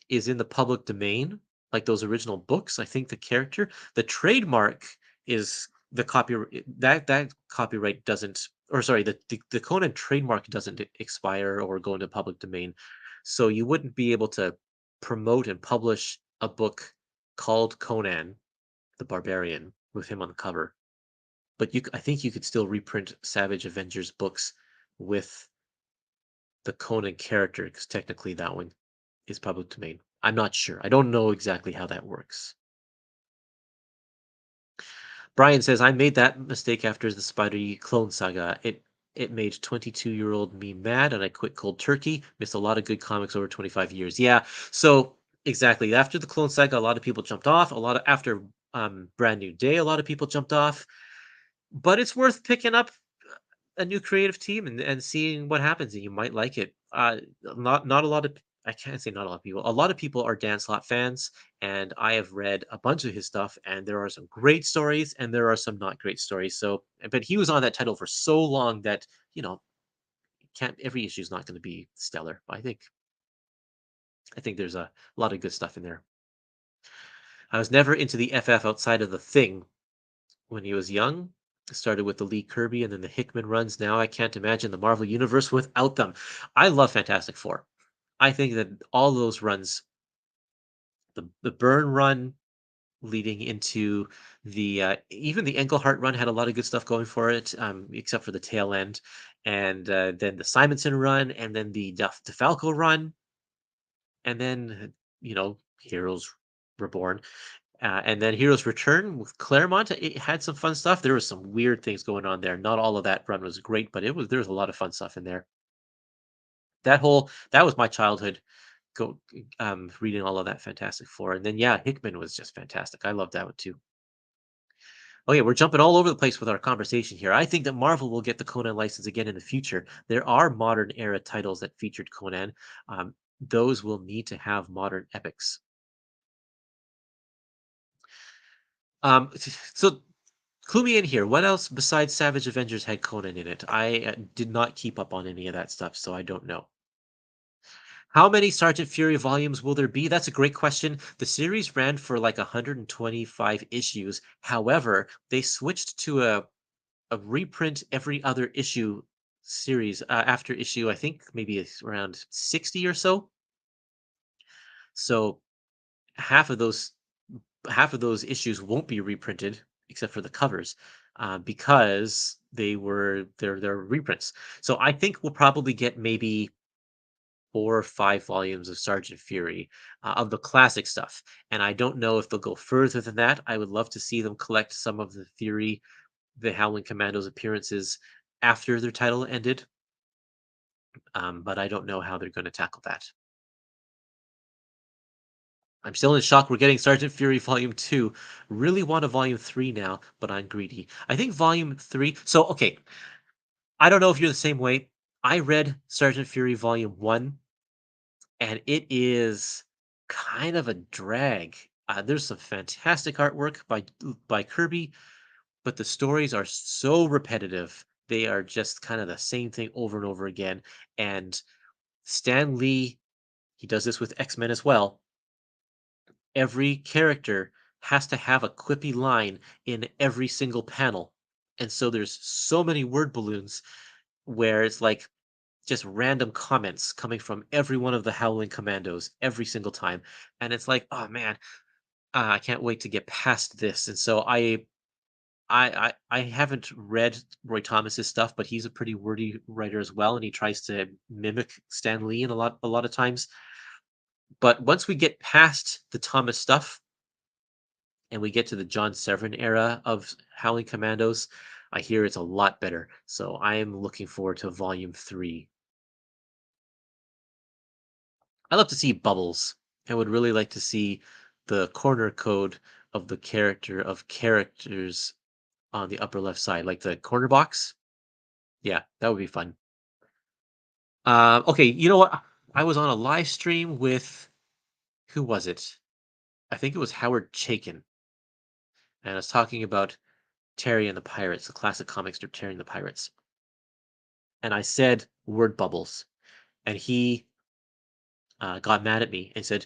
is in the public domain, like those original books. I think the trademark is the copyright that copyright doesn't, or sorry, the Conan trademark doesn't expire or go into public domain. So you wouldn't be able to promote and publish a book called Conan the Barbarian with him on the cover. But I think you could still reprint Savage Avengers books with the Conan character because technically that one is public domain. I'm not sure. I don't know exactly how that works. Brian says, I made that mistake after the Spider Clone Saga. It made 22-year-old me mad and I quit cold turkey. Missed a lot of good comics over 25 years. Yeah. So exactly. After the Clone Saga, a lot of people jumped off. A lot of after Brand New Day, a lot of people jumped off. But it's worth picking up a new creative team and seeing what happens, and you might like it. Not a lot of I can't say not a lot of people. A lot of people are Dan Slott fans, and I have read a bunch of his stuff, and there are some great stories, and there are some not great stories. So, but he was on that title for so long that you know can't every issue is not going to be stellar. I think there's a lot of good stuff in there. I was never into the FF outside of the Thing when he was young. Started with the Lee Kirby and then the Hickman runs. Now I can't imagine the Marvel Universe without them. I love Fantastic Four. I think that all those runs, the Byrne run leading into even the Englehart run had a lot of good stuff going for it, except for the tail end, and then the Simonson run, and then the DeFalco run, and then Heroes Reborn. And then Heroes Return with Claremont, it had some fun stuff. There was some weird things going on there. Not all of that run was great, but there was a lot of fun stuff in there. That was my childhood. Go reading all of that Fantastic Four, and then yeah, Hickman was just fantastic. I loved that one too. Okay, we're jumping all over the place with our conversation here. I think that Marvel will get the Conan license again in the future. There are modern era titles that featured Conan. Those will need to have modern epics. So clue me in here. What else besides Savage Avengers had Conan in it? I did not keep up on any of that stuff, so I don't know. How many Sergeant Fury volumes will there be? That's a great question. The series ran for like 125 issues. However, they switched to a reprint every other issue series after issue, I think maybe it's around 60 or so. So half of those half of those issues won't be reprinted except for the covers because they're reprints. So I think we'll probably get maybe 4 or 5 volumes of Sergeant Fury of the classic stuff, and I don't know if they'll go further than that. I would love to see them collect some of the Fury, the Howling Commandos appearances after their title ended, but I don't know how they're going to tackle that. I'm still in shock. We're getting Sergeant Fury Volume 2. Really want a Volume 3 now, but I'm greedy. I think Volume 3. So, okay, I don't know if you're the same way. I read Sergeant Fury Volume 1, and it is kind of a drag. There's some fantastic artwork by Kirby, but the stories are so repetitive. They are just kind of the same thing over and over again. And Stan Lee, he does this with X-Men as well. every character has to have a quippy line in every single panel. And so there's so many word balloons where it's like just random comments coming from every one of the Howling Commandos every single time. And it's like, oh man, I can't wait to get past this. And so I haven't read Roy Thomas's stuff, but he's a pretty wordy writer as well, and he tries to mimic Stan Lee in a lot of times. But once we get past the Thomas stuff and we get to the John Severin era of Howling Commandos, I hear it's a lot better. So I am looking forward to volume 3. I love to see bubbles. I would really like to see the corner code of the characters on the upper left side, like the corner box. Yeah, that would be fun. Okay, you know what? I was on a live stream with who was it? I think it was Howard Chaykin, and I was talking about Terry and the Pirates, the classic comic strip Terry and the Pirates. And I said word bubbles, and he got mad at me and said,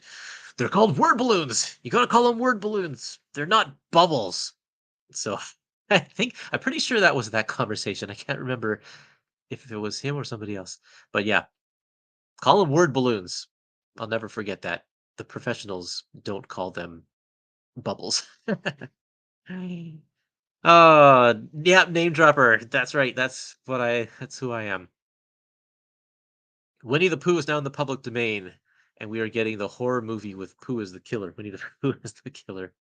"They're called word balloons. You gotta call them word balloons. They're not bubbles." So I'm pretty sure that was that conversation. I can't remember if it was him or somebody else, but yeah, call them word balloons. I'll never forget that. The professionals don't call them bubbles. Yeah, name dropper. That's right. That's who I am. Winnie the Pooh is now in the public domain, and we are getting the horror movie with Pooh as the killer. Winnie the Pooh is the killer.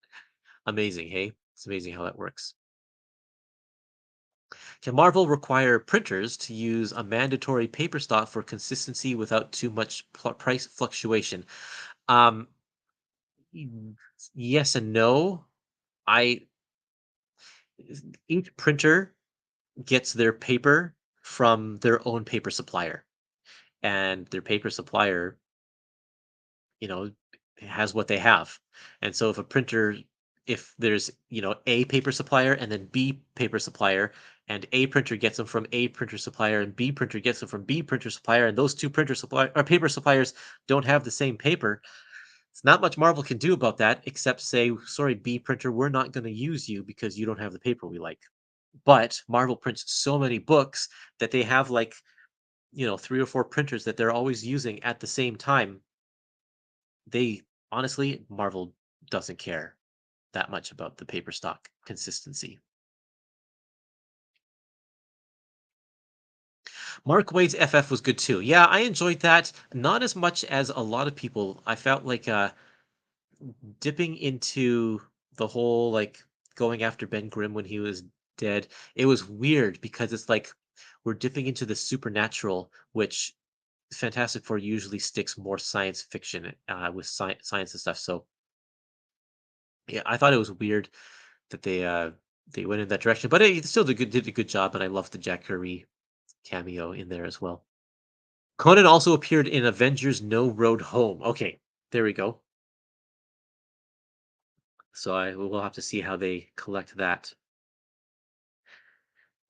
Amazing, hey? It's amazing how that works. Can Marvel require printers to use a mandatory paper stock for consistency without too much price fluctuation? Um, y- yes and no. I Each printer gets their paper from their own paper supplier, and their paper supplier, you know, has what they have. And so if there's, A paper supplier and then B paper supplier, and A printer gets them from A printer supplier and B printer gets them from B printer supplier, and those two printer supply or paper suppliers don't have the same paper, it's not much Marvel can do about that except say, sorry, B printer, we're not going to use you because you don't have the paper we like. But Marvel prints so many books that they have like, 3 or 4 printers that they're always using at the same time. They honestly, Marvel doesn't care that much about the paper stock consistency. Mark Waid's FF was good too. Yeah, I enjoyed that. Not as much as a lot of people. I felt like dipping into the whole like going after Ben Grimm when he was dead. It was weird because it's like we're dipping into the supernatural, which Fantastic Four usually sticks more science fiction with science and stuff. So yeah, I thought it was weird that they went in that direction, but it still did a good job, and I loved the Jack Kirby cameo in there as well. Conan also appeared in Avengers: No Road Home. Okay, there we go. So we'll have to see how they collect that.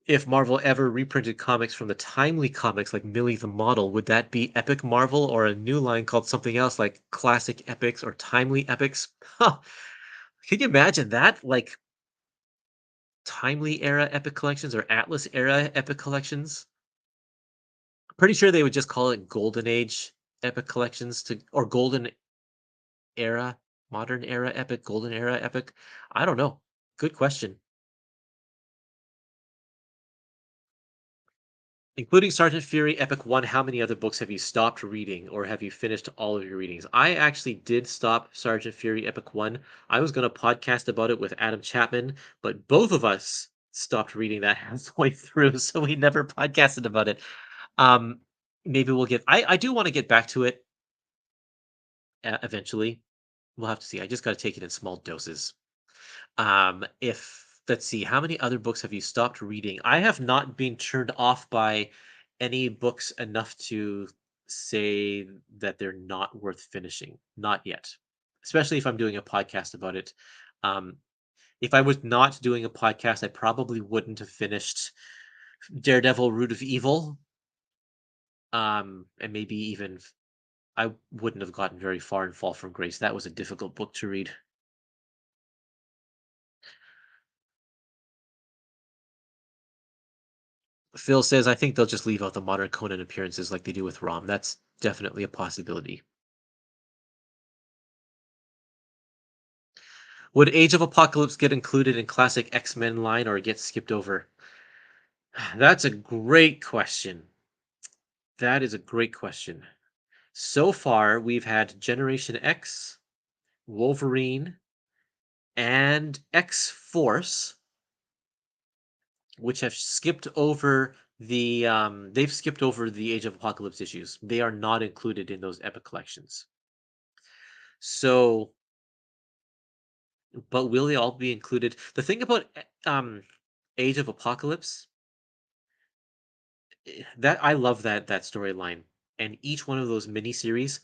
If Marvel ever reprinted comics from the Timely comics like Millie the Model, would that be Epic Marvel or a new line called something else like Classic Epics or Timely Epics? Huh. Can you imagine that? Like Timely era Epic collections or Atlas era Epic collections? Pretty sure they would just call it Golden Age Epic collections to or Golden Era, Modern Era Epic, Golden Era Epic. I don't know. Good question. Including Sergeant Fury Epic 1, how many other books have you stopped reading or have you finished all of your readings? I actually did stop Sergeant Fury Epic 1. I was going to podcast about it with Adam Chapman, but both of us stopped reading that halfway through, so we never podcasted about it. Um, Maybe we'll get I do want to get back to it eventually. We'll have to see. I just got to take it in small doses. If let's see, how many other books have you stopped reading? I have not been turned off by any books enough to say that they're not worth finishing. Not yet. Especially if I'm doing a podcast about it. Um, if I was not doing a podcast, I probably wouldn't have finished Daredevil Root of Evil. And maybe even I wouldn't have gotten very far in Fall from Grace. That was a difficult book to read. Phil says, I think they'll just leave out the modern Conan appearances like they do with Rom. That's definitely a possibility. Would Age of Apocalypse get included in classic X-Men line or get skipped over? That's a great question. That is a great question. So far, we've had Generation X, Wolverine, and X Force, which have skipped over they've skipped over the Age of Apocalypse issues. They are not included in those epic collections. So, but will they all be included? The thing about Age of Apocalypse, that I love that storyline, and each one of those miniseries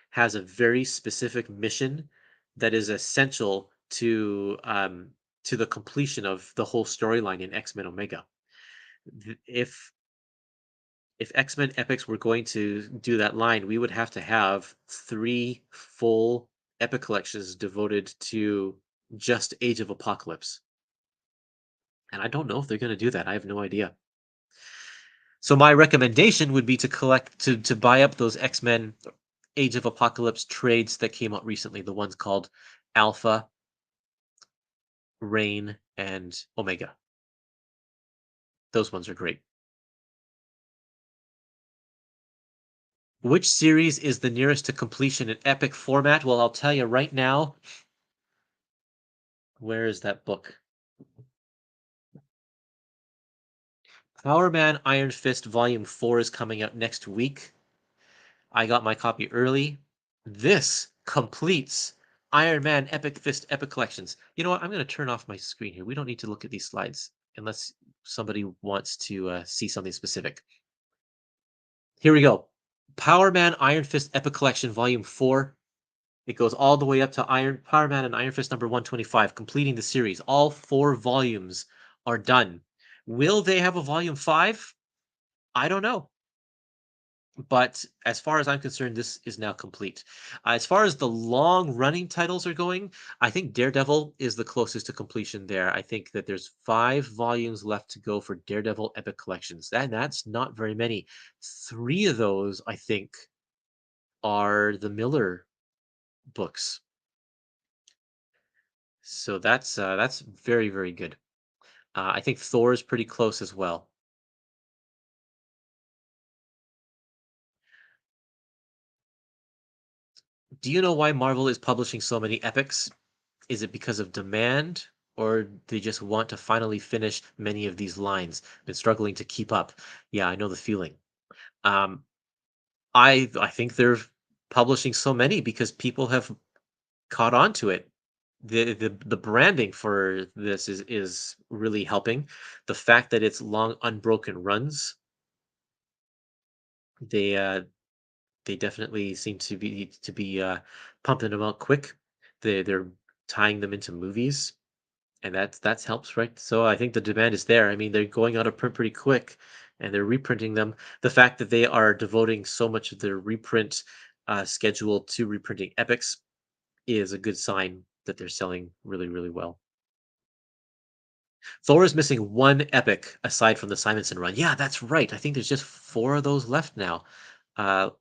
has a very specific mission that is essential to the completion of the whole storyline in X-Men Omega. If X-Men Epics were going to do that line, we would have to have 3 full epic collections devoted to just Age of Apocalypse, and I don't know if they're gonna do that, I have no idea. So my recommendation would be to collect to buy up those X-Men Age of Apocalypse trades that came out recently, the ones called Alpha, Reign, and Omega. Those ones are great. Which series is the nearest to completion in epic format? Well, I'll tell you right now. Where is that book? Power Man Iron Fist Volume 4 is coming out next week. I got my copy early. This completes Iron Man Epic Fist Epic Collections. You know what? I'm going to turn off my screen here. We don't need to look at these slides unless somebody wants to see something specific. Here we go. Power Man Iron Fist Epic Collection Volume 4. It goes all the way up to Power Man and Iron Fist number 125, completing the series. All 4 volumes are done. Will they have a volume 5? I don't know. But as far as I'm concerned, this is now complete. As far as the long running titles are going, I think Daredevil is the closest to completion there. I think that there's 5 volumes left to go for Daredevil Epic Collections. That's not very many. 3 of those, I think, are the Miller books. So that's very, very good. I think Thor is pretty close as well. Do you know why Marvel is publishing so many epics? Is it because of demand, or they just want to finally finish many of these lines? Been struggling to keep up. Yeah, I know the feeling. Um, I think they're publishing so many because people have caught on to it. The branding for this is really helping. The fact that it's long unbroken runs, they they definitely seem to be pumping them out quick. They're tying them into movies, and that's helps, right? So I think the demand is there. I mean, they're going out of print pretty quick, and they're reprinting them. The fact that they are devoting so much of their reprint schedule to reprinting epics is a good sign that they're selling really, really well. Thor is missing one epic aside from the Simonson run. Yeah, that's right. I think there's just 4 of those left now. Uh,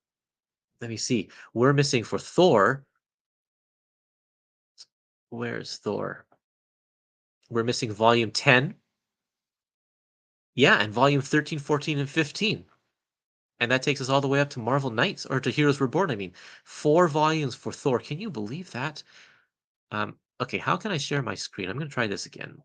Let me see. We're missing for Thor. Where's Thor? We're missing volume 10. Yeah, and volume 13, 14, and 15. And that takes us all the way up to Marvel Knights, or to Heroes Reborn, I mean. 4 volumes for Thor. Can you believe that? Okay, how can I share my screen? I'm going to try this again.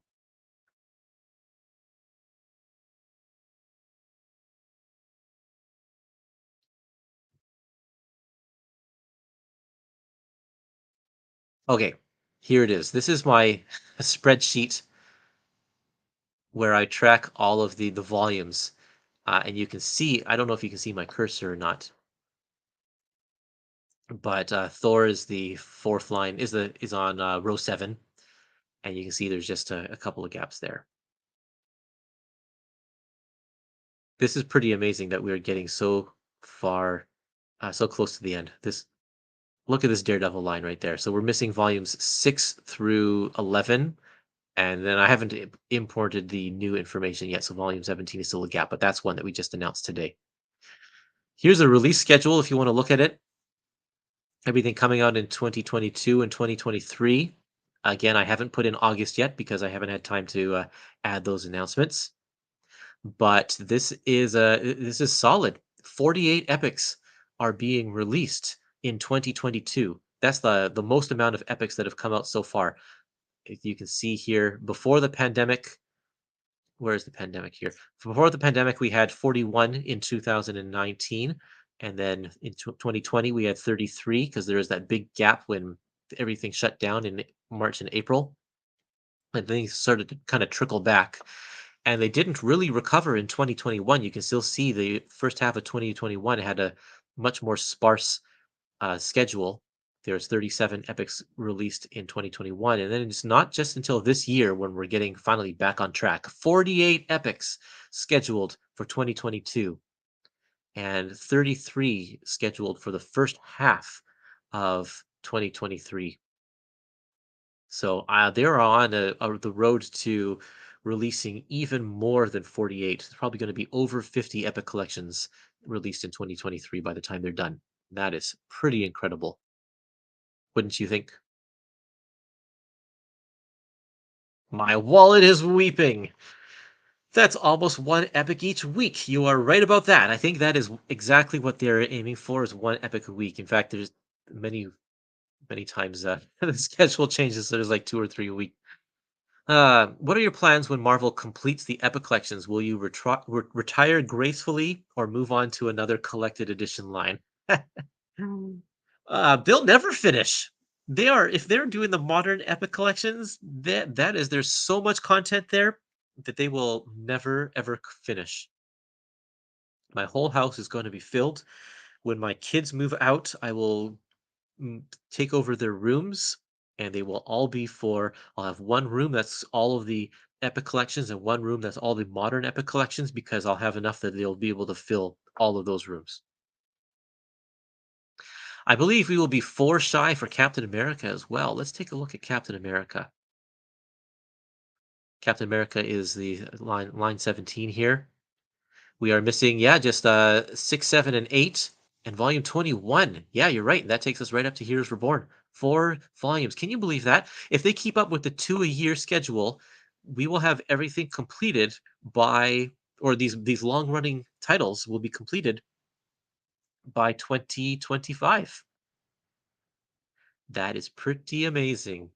Okay, here it is. This is my spreadsheet where I track all of the volumes. And you can see, I don't know if you can see my cursor or not, but Thor is the 4th line, is on row 7, and you can see there's just a couple of gaps there. This is pretty amazing that we're getting so far So close to the end. This Look at this Daredevil line right there. So we're missing volumes 6 through 11, and then I haven't imported the new information yet. So volume 17 is still a gap, but that's one that we just announced today. Here's a release schedule if you want to look at it. Everything coming out in 2022 and 2023. Again, I haven't put in August yet because I haven't had time to add those announcements. But this is solid. 48 epics are being released in 2022. That's the most amount of epics that have come out so far. If you can see here, before the pandemic, where's the pandemic here? Before the pandemic, we had 41 in 2019, and then in 2020 we had 33 because there was that big gap when everything shut down in March and April, and things started to kind of trickle back. And they didn't really recover in 2021. You can still see the first half of 2021 had a much more sparse schedule. There's 37 epics released in 2021, and then it's not just until this year when we're getting finally back on track. 48 epics scheduled for 2022, and 33 scheduled for the first half of 2023. So they're on the road to releasing even more than 48. It's probably going to be over 50 epic collections released in 2023 by the time they're done. That is pretty incredible, wouldn't you think? My wallet is weeping. That's almost one epic each week. You are right about that. I think that is exactly what they're aiming for is one epic a week. In fact, there's many, many times the schedule changes. So there's like 2 or 3 a week. What are your plans when Marvel completes the epic collections? Will you retire gracefully or move on to another collected edition line? They'll never finish. They are if they're doing the modern epic collections, that is there's so much content there that they will never ever finish. My whole house is going to be filled. When my kids move out, I will take over their rooms, and they will all be for I'll have one room that's all of the epic collections and one room that's all the modern epic collections because I'll have enough that they'll be able to fill all of those rooms. I believe we will be 4 shy for Captain America as well. Let's take a look at Captain America. Captain America is the line 17 here. We are missing, yeah, just 6, 7, and 8, and volume 21. Yeah, you're right. That takes us right up to Heroes Reborn. 4 volumes. Can you believe that? If they keep up with the 2 a year schedule, we will have everything completed by, or these long running titles will be completed by 2025. That is pretty amazing.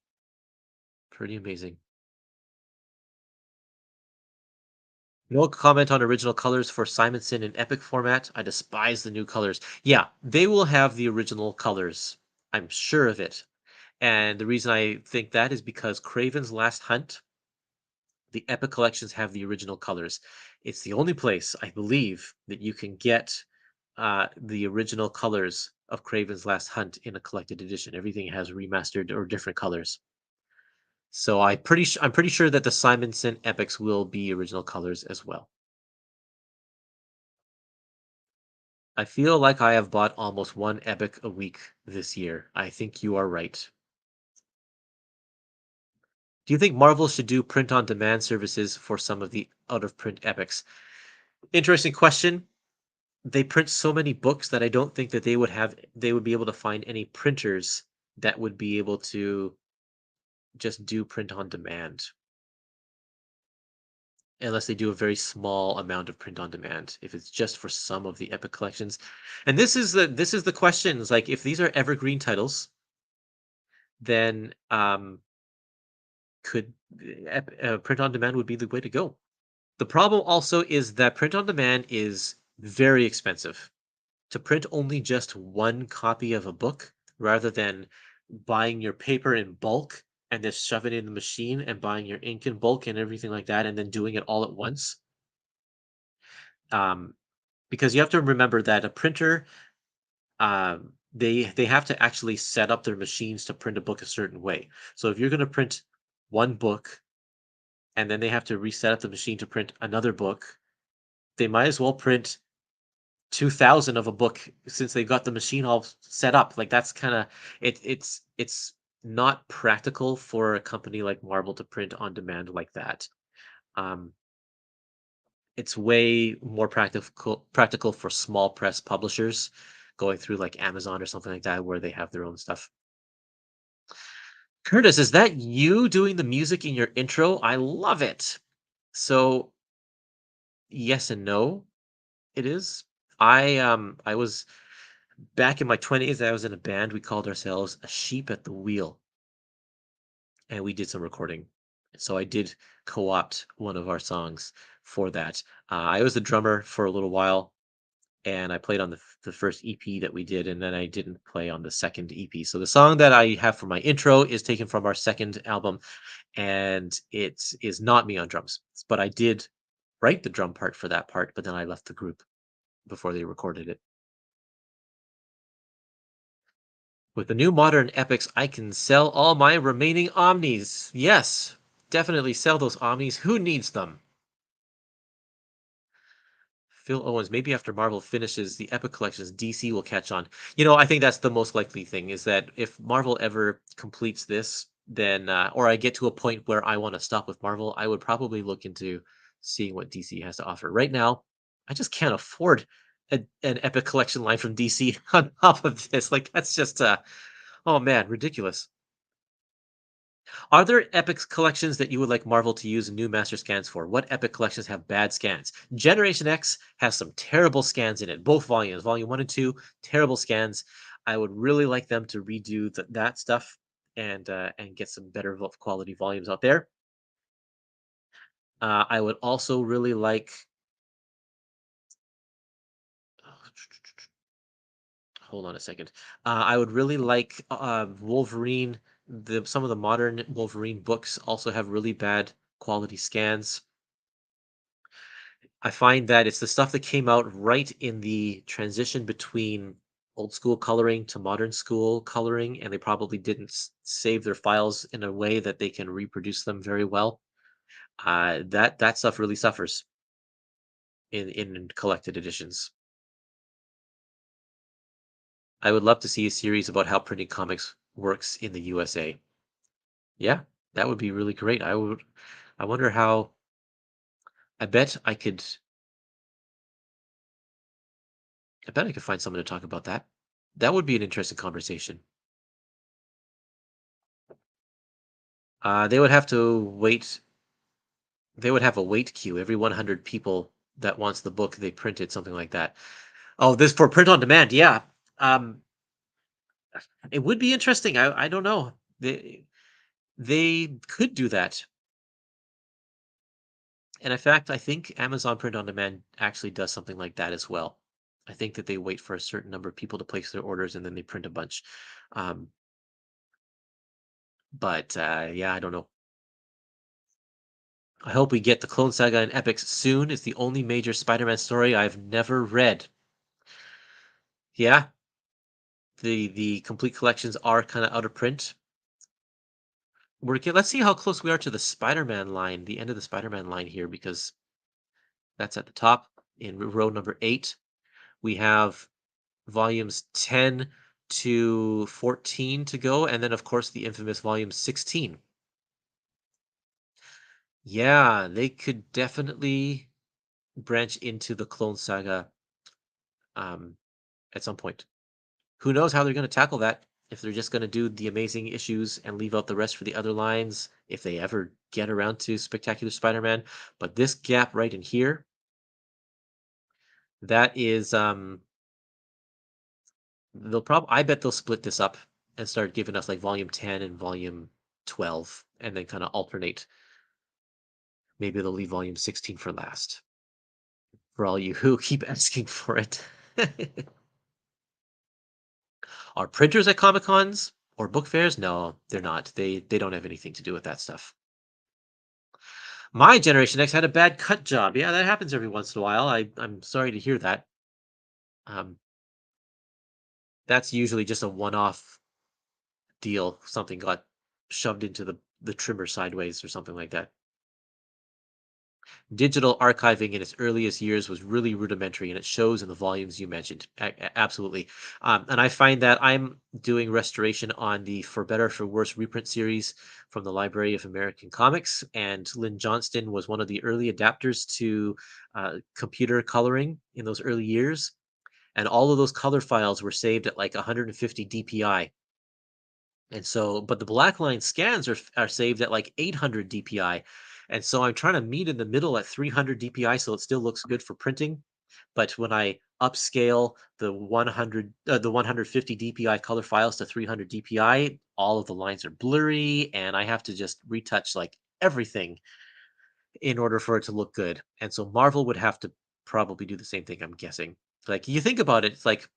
Pretty amazing. No comment on original colors for Simonson in Epic format. I despise the new colors. Yeah, they will have the original colors. I'm sure of it. And the reason I think that is because Craven's Last Hunt, the Epic collections have the original colors. It's the only place, I believe, that you can get the original colors of Craven's Last Hunt in a collected edition. Everything has remastered or different colors. So I'm pretty sure that the Simonson epics will be original colors as well. I feel like I have bought almost one epic a week this year. I think you are right. Do you think Marvel should do print on demand services for some of the out of print epics? Interesting question. They print so many books that I don't think that they would be able to find any printers that would be able to just do print on demand unless they do a very small amount of print on demand if it's just for some of the epic collections. And this is the question is like if these are evergreen titles, then could print on demand would be the way to go. The problem also is that print on demand is very expensive. To print only just one copy of a book rather than buying your paper in bulk and just shove it in the machine and buying your ink in bulk and everything like that and then doing it all at once. Um, because you have to remember that a printer, they have to actually set up their machines to print a book a certain way. So if you're going to print one book and then they have to reset up the machine to print another book, they might as well print 2,000 of a book since they got the machine all set up. Like that's kind of it's not practical for a company like Marvel to print on demand like that. Um, it's way more practical for small press publishers going through like Amazon or something like that where they have their own stuff. Curtis, is that you doing the music in your intro? I love it. So, yes and no, it is. I was back in my 20s, I was in a band. We called ourselves A Sheep at the Wheel, and we did some recording. So I did co-opt one of our songs for that. I was the drummer for a little while, and I played on the first EP that we did, and then I didn't play on the second EP. So the song that I have for my intro is taken from our second album, and it is not me on drums. But I did write the drum part for that part, but then I left the group before they recorded it. With the new modern epics, I can sell all my remaining Omnis. Yes, definitely sell those Omnis. Who needs them? Phil Owens, maybe after Marvel finishes the Epic collections, DC will catch on. I think that's the most likely thing is that if Marvel ever completes this, then, or I get to a point where I want to stop with Marvel, I would probably look into seeing what DC has to offer. Right now, I just can't afford an Epic collection line from DC on top of this. Like, that's just, oh man, ridiculous. Are there Epic collections that you would like Marvel to use new master scans for? What Epic collections have bad scans? Generation X has some terrible scans in it, both volumes, volume 1 and 2, terrible scans. I would really like them to redo that stuff and get some better quality volumes out there. I would also really like hold on a second. I would really like Wolverine. Some of the modern Wolverine books also have really bad quality scans. I find that it's the stuff that came out right in the transition between old school coloring to modern school coloring, and they probably didn't save their files in a way that they can reproduce them very well. That stuff really suffers in collected editions. I would love to see a series about how printing comics works in the USA. Yeah, that would be really great. I wonder how. I bet I could. I bet I could find someone to talk about that. That would be an interesting conversation. They would have to wait. They would have a wait queue. Every 100 people that wants the book, they printed something like that. Oh, this for print on demand. Yeah. Um, it would be interesting. I don't know. They could do that. And in fact, I think Amazon Print on Demand actually does something like that as well. I think that they wait for a certain number of people to place their orders and then they print a bunch. Um, but yeah, I don't know. I hope we get the Clone Saga and Epics soon. It's the only major Spider-Man story I've never read. Yeah, the complete collections are kind of out of print. Let's see how close we are to the Spider-Man line, the end of the Spider-Man line here, because that's at the top in row number 8. We have volumes 10 to 14 to go, and then of course the infamous volume 16. Yeah, they could definitely branch into the Clone Saga um, at some point. Who knows how they're going to tackle that? If they're just going to do the amazing issues and leave out the rest for the other lines, if they ever get around to Spectacular Spider-Man. But this gap right in here, that is I bet they'll split this up and start giving us like volume 10 and volume 12 and then kind of alternate. Maybe they'll leave volume 16 for last. For all you who keep asking for it. Are printers at Comic Cons or book fairs? No, they're not. They don't have anything to do with that stuff. My Generation X had a bad cut job. Yeah, that happens every once in a while. I'm sorry to hear that. Um, that's usually just a one-off deal. Something got shoved into the trimmer sideways or something like that. Digital archiving in its earliest years was really rudimentary, and it shows in the volumes you mentioned. Absolutely. And I find that I'm doing restoration on the For Better for Worse reprint series from the Library of American Comics. And Lynn Johnston was one of the early adapters to computer coloring in those early years. And all of those color files were saved at like 150 DPI. And so, but the black line scans are saved at like 800 DPI. And so I'm trying to meet in the middle at 300 DPI so it still looks good for printing. But when I upscale the 150 DPI color files to 300 DPI, all of the lines are blurry and I have to just retouch like everything in order for it to look good. And so Marvel would have to probably do the same thing, I'm guessing. Like you think about it, it's like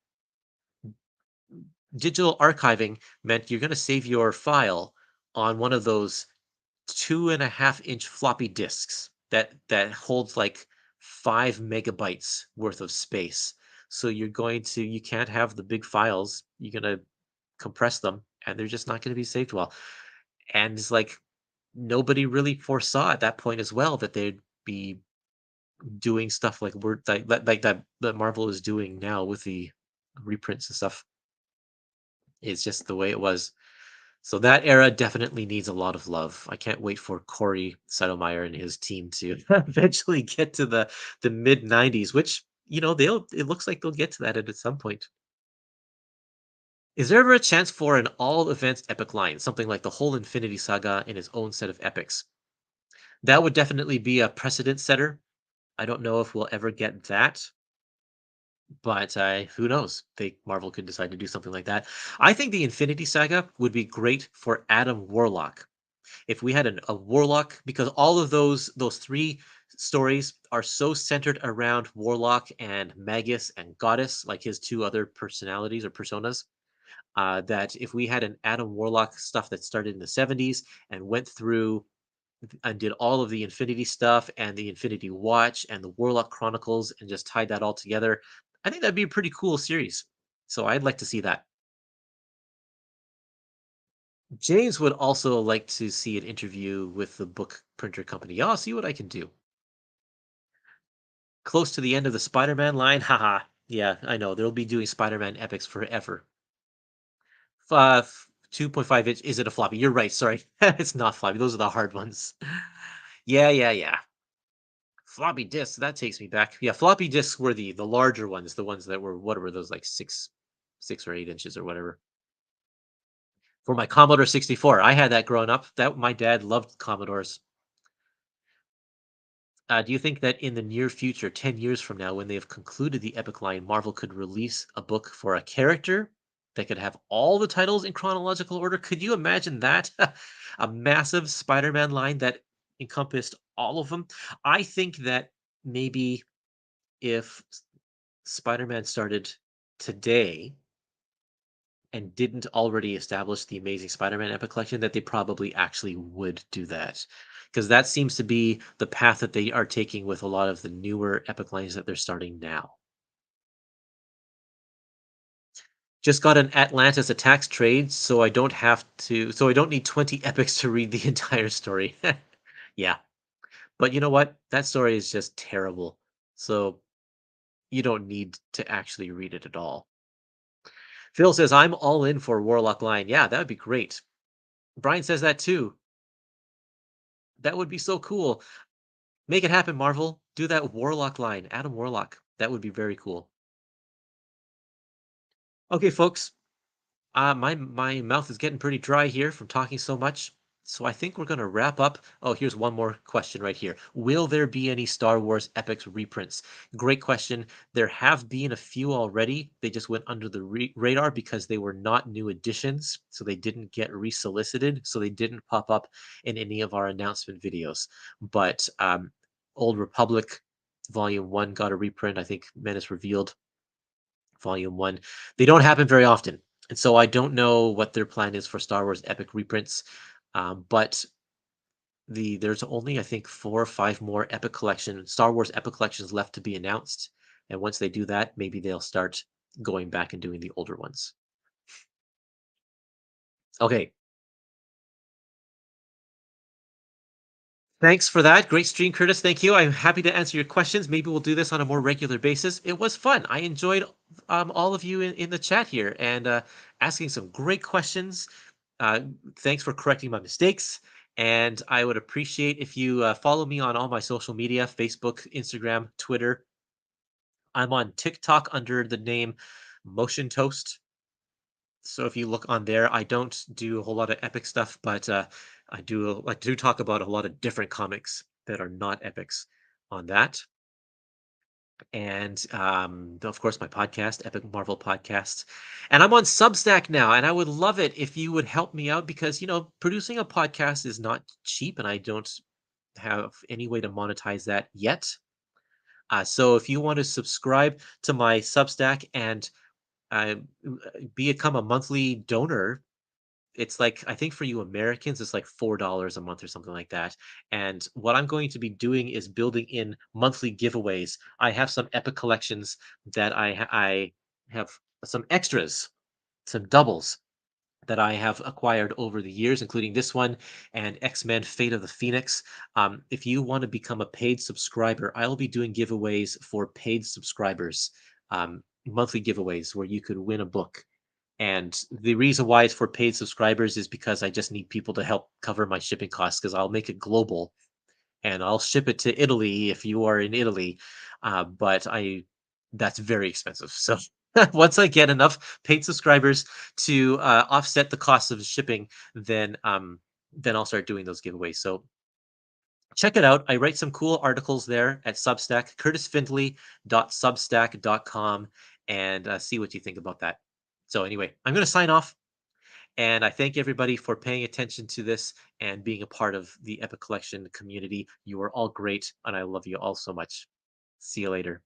digital archiving meant you're going to save your file on one of those 2.5-inch floppy disks that holds like 5 megabytes worth of space. So you can't have the big files. You're gonna compress them, and they're just not going to be saved well. And it's like nobody really foresaw at that point as well that they'd be doing stuff like word like that Marvel is doing now with the reprints and stuff. It's just the way it was. So that era definitely needs a lot of love. I can't wait for Corey Settlemyer and his team to eventually get to the mid 90s, which they'll it looks like they'll get to that at some point. Is there ever a chance for an all events epic line, something like the whole Infinity Saga in its own set of epics? That would definitely be a precedent setter. I don't know if we'll ever get that, but who knows? Marvel could decide to do something like that. I think the Infinity Saga would be great for Adam Warlock. If we had a warlock, because all of those three stories are so centered around warlock and magus and goddess, like his two other personalities or personas, that if we had an Adam Warlock stuff that started in the 70s and went through and did all of the Infinity stuff and the Infinity Watch and the Warlock Chronicles and just tied that all together, I think that'd be a pretty cool series. So I'd like to see that. James would also like to see an interview with the book printer company. I'll see what I can do. Close to the end of the Spider-Man line? Haha. Yeah, I know. They'll be doing Spider-Man epics forever. 2.5 inch. Is it a floppy? You're right. Sorry. It's not floppy. Those are the hard ones. Yeah, yeah, yeah. Floppy disks. That takes me back. Yeah, floppy disks were the larger ones, the ones that were, what were those, like 6 or 8 inches or whatever. For my Commodore 64. I had that growing up. That my dad loved Commodores. Do you think that in the near future, 10 years from now, when they have concluded the Epic line, Marvel could release a book for a character that could have all the titles in chronological order? Could you imagine that? A massive Spider Man line that encompassed all of them? I think that maybe if Spider Man started today, and didn't already establish the Amazing Spider-Man Epic Collection, that they probably actually would do that. Because that seems to be the path that they are taking with a lot of the newer Epic lines that they're starting now. Just got an Atlantis Attacks trade, so I don't need 20 epics to read the entire story. Yeah. But you know what? That story is just terrible. So you don't need to actually read it at all. Phil says, I'm all in for Warlock line. Yeah, that would be great. Brian says that too. That would be so cool. Make it happen, Marvel. Do that Warlock line, Adam Warlock. That would be very cool. Okay, folks. My mouth is getting pretty dry here from talking so much. So I think we're gonna wrap up. Oh, here's one more question right here. Will there be any Star Wars Epics reprints? Great question. There have been a few already. They just went under the radar because they were not new editions, so they didn't get resolicited, so they didn't pop up in any of our announcement videos. But Old Republic Volume 1 got a reprint. I think Menace Revealed Volume 1. They don't happen very often. And so I don't know what their plan is for Star Wars Epic reprints. But there's only, I think, 4 or 5 more Star Wars Epic collections left to be announced. And once they do that, maybe they'll start going back and doing the older ones. Okay. Thanks for that. Great stream, Curtis. Thank you. I'm happy to answer your questions. Maybe we'll do this on a more regular basis. It was fun. I enjoyed all of you in the chat here and asking some great questions. Uh, Thanks for correcting my mistakes. And I would appreciate if you follow me on all my social media: Facebook, Instagram, Twitter. I'm on TikTok under the name Motion Toast. So if you look on there, I don't do a whole lot of epic stuff, but I do talk about a lot of different comics that are not epics on that. And of course, my podcast, Epic Marvel Podcast. And I'm on Substack now, and I would love it if you would help me out because, producing a podcast is not cheap, and I don't have any way to monetize that yet. So if you want to subscribe to my Substack and uh, become a monthly donor, it's like, I think for you Americans, it's like $4 a month or something like that. And what I'm going to be doing is building in monthly giveaways. I have some epic collections that I have some extras, some doubles that I have acquired over the years, including this one and X-Men Fate of the Phoenix. If you want to become a paid subscriber, I'll be doing giveaways for paid subscribers, monthly giveaways where you could win a book. And the reason why it's for paid subscribers is because I just need people to help cover my shipping costs because I'll make it global and I'll ship it to Italy if you are in Italy. But that's very expensive. So once I get enough paid subscribers to offset the cost of shipping, then I'll start doing those giveaways. So check it out. I write some cool articles there at Substack, curtisfindley.substack.com, and see what you think about that. So anyway, I'm going to sign off. And I thank everybody for paying attention to this and being a part of the Epic Collection community. You are all great, and I love you all so much. See you later.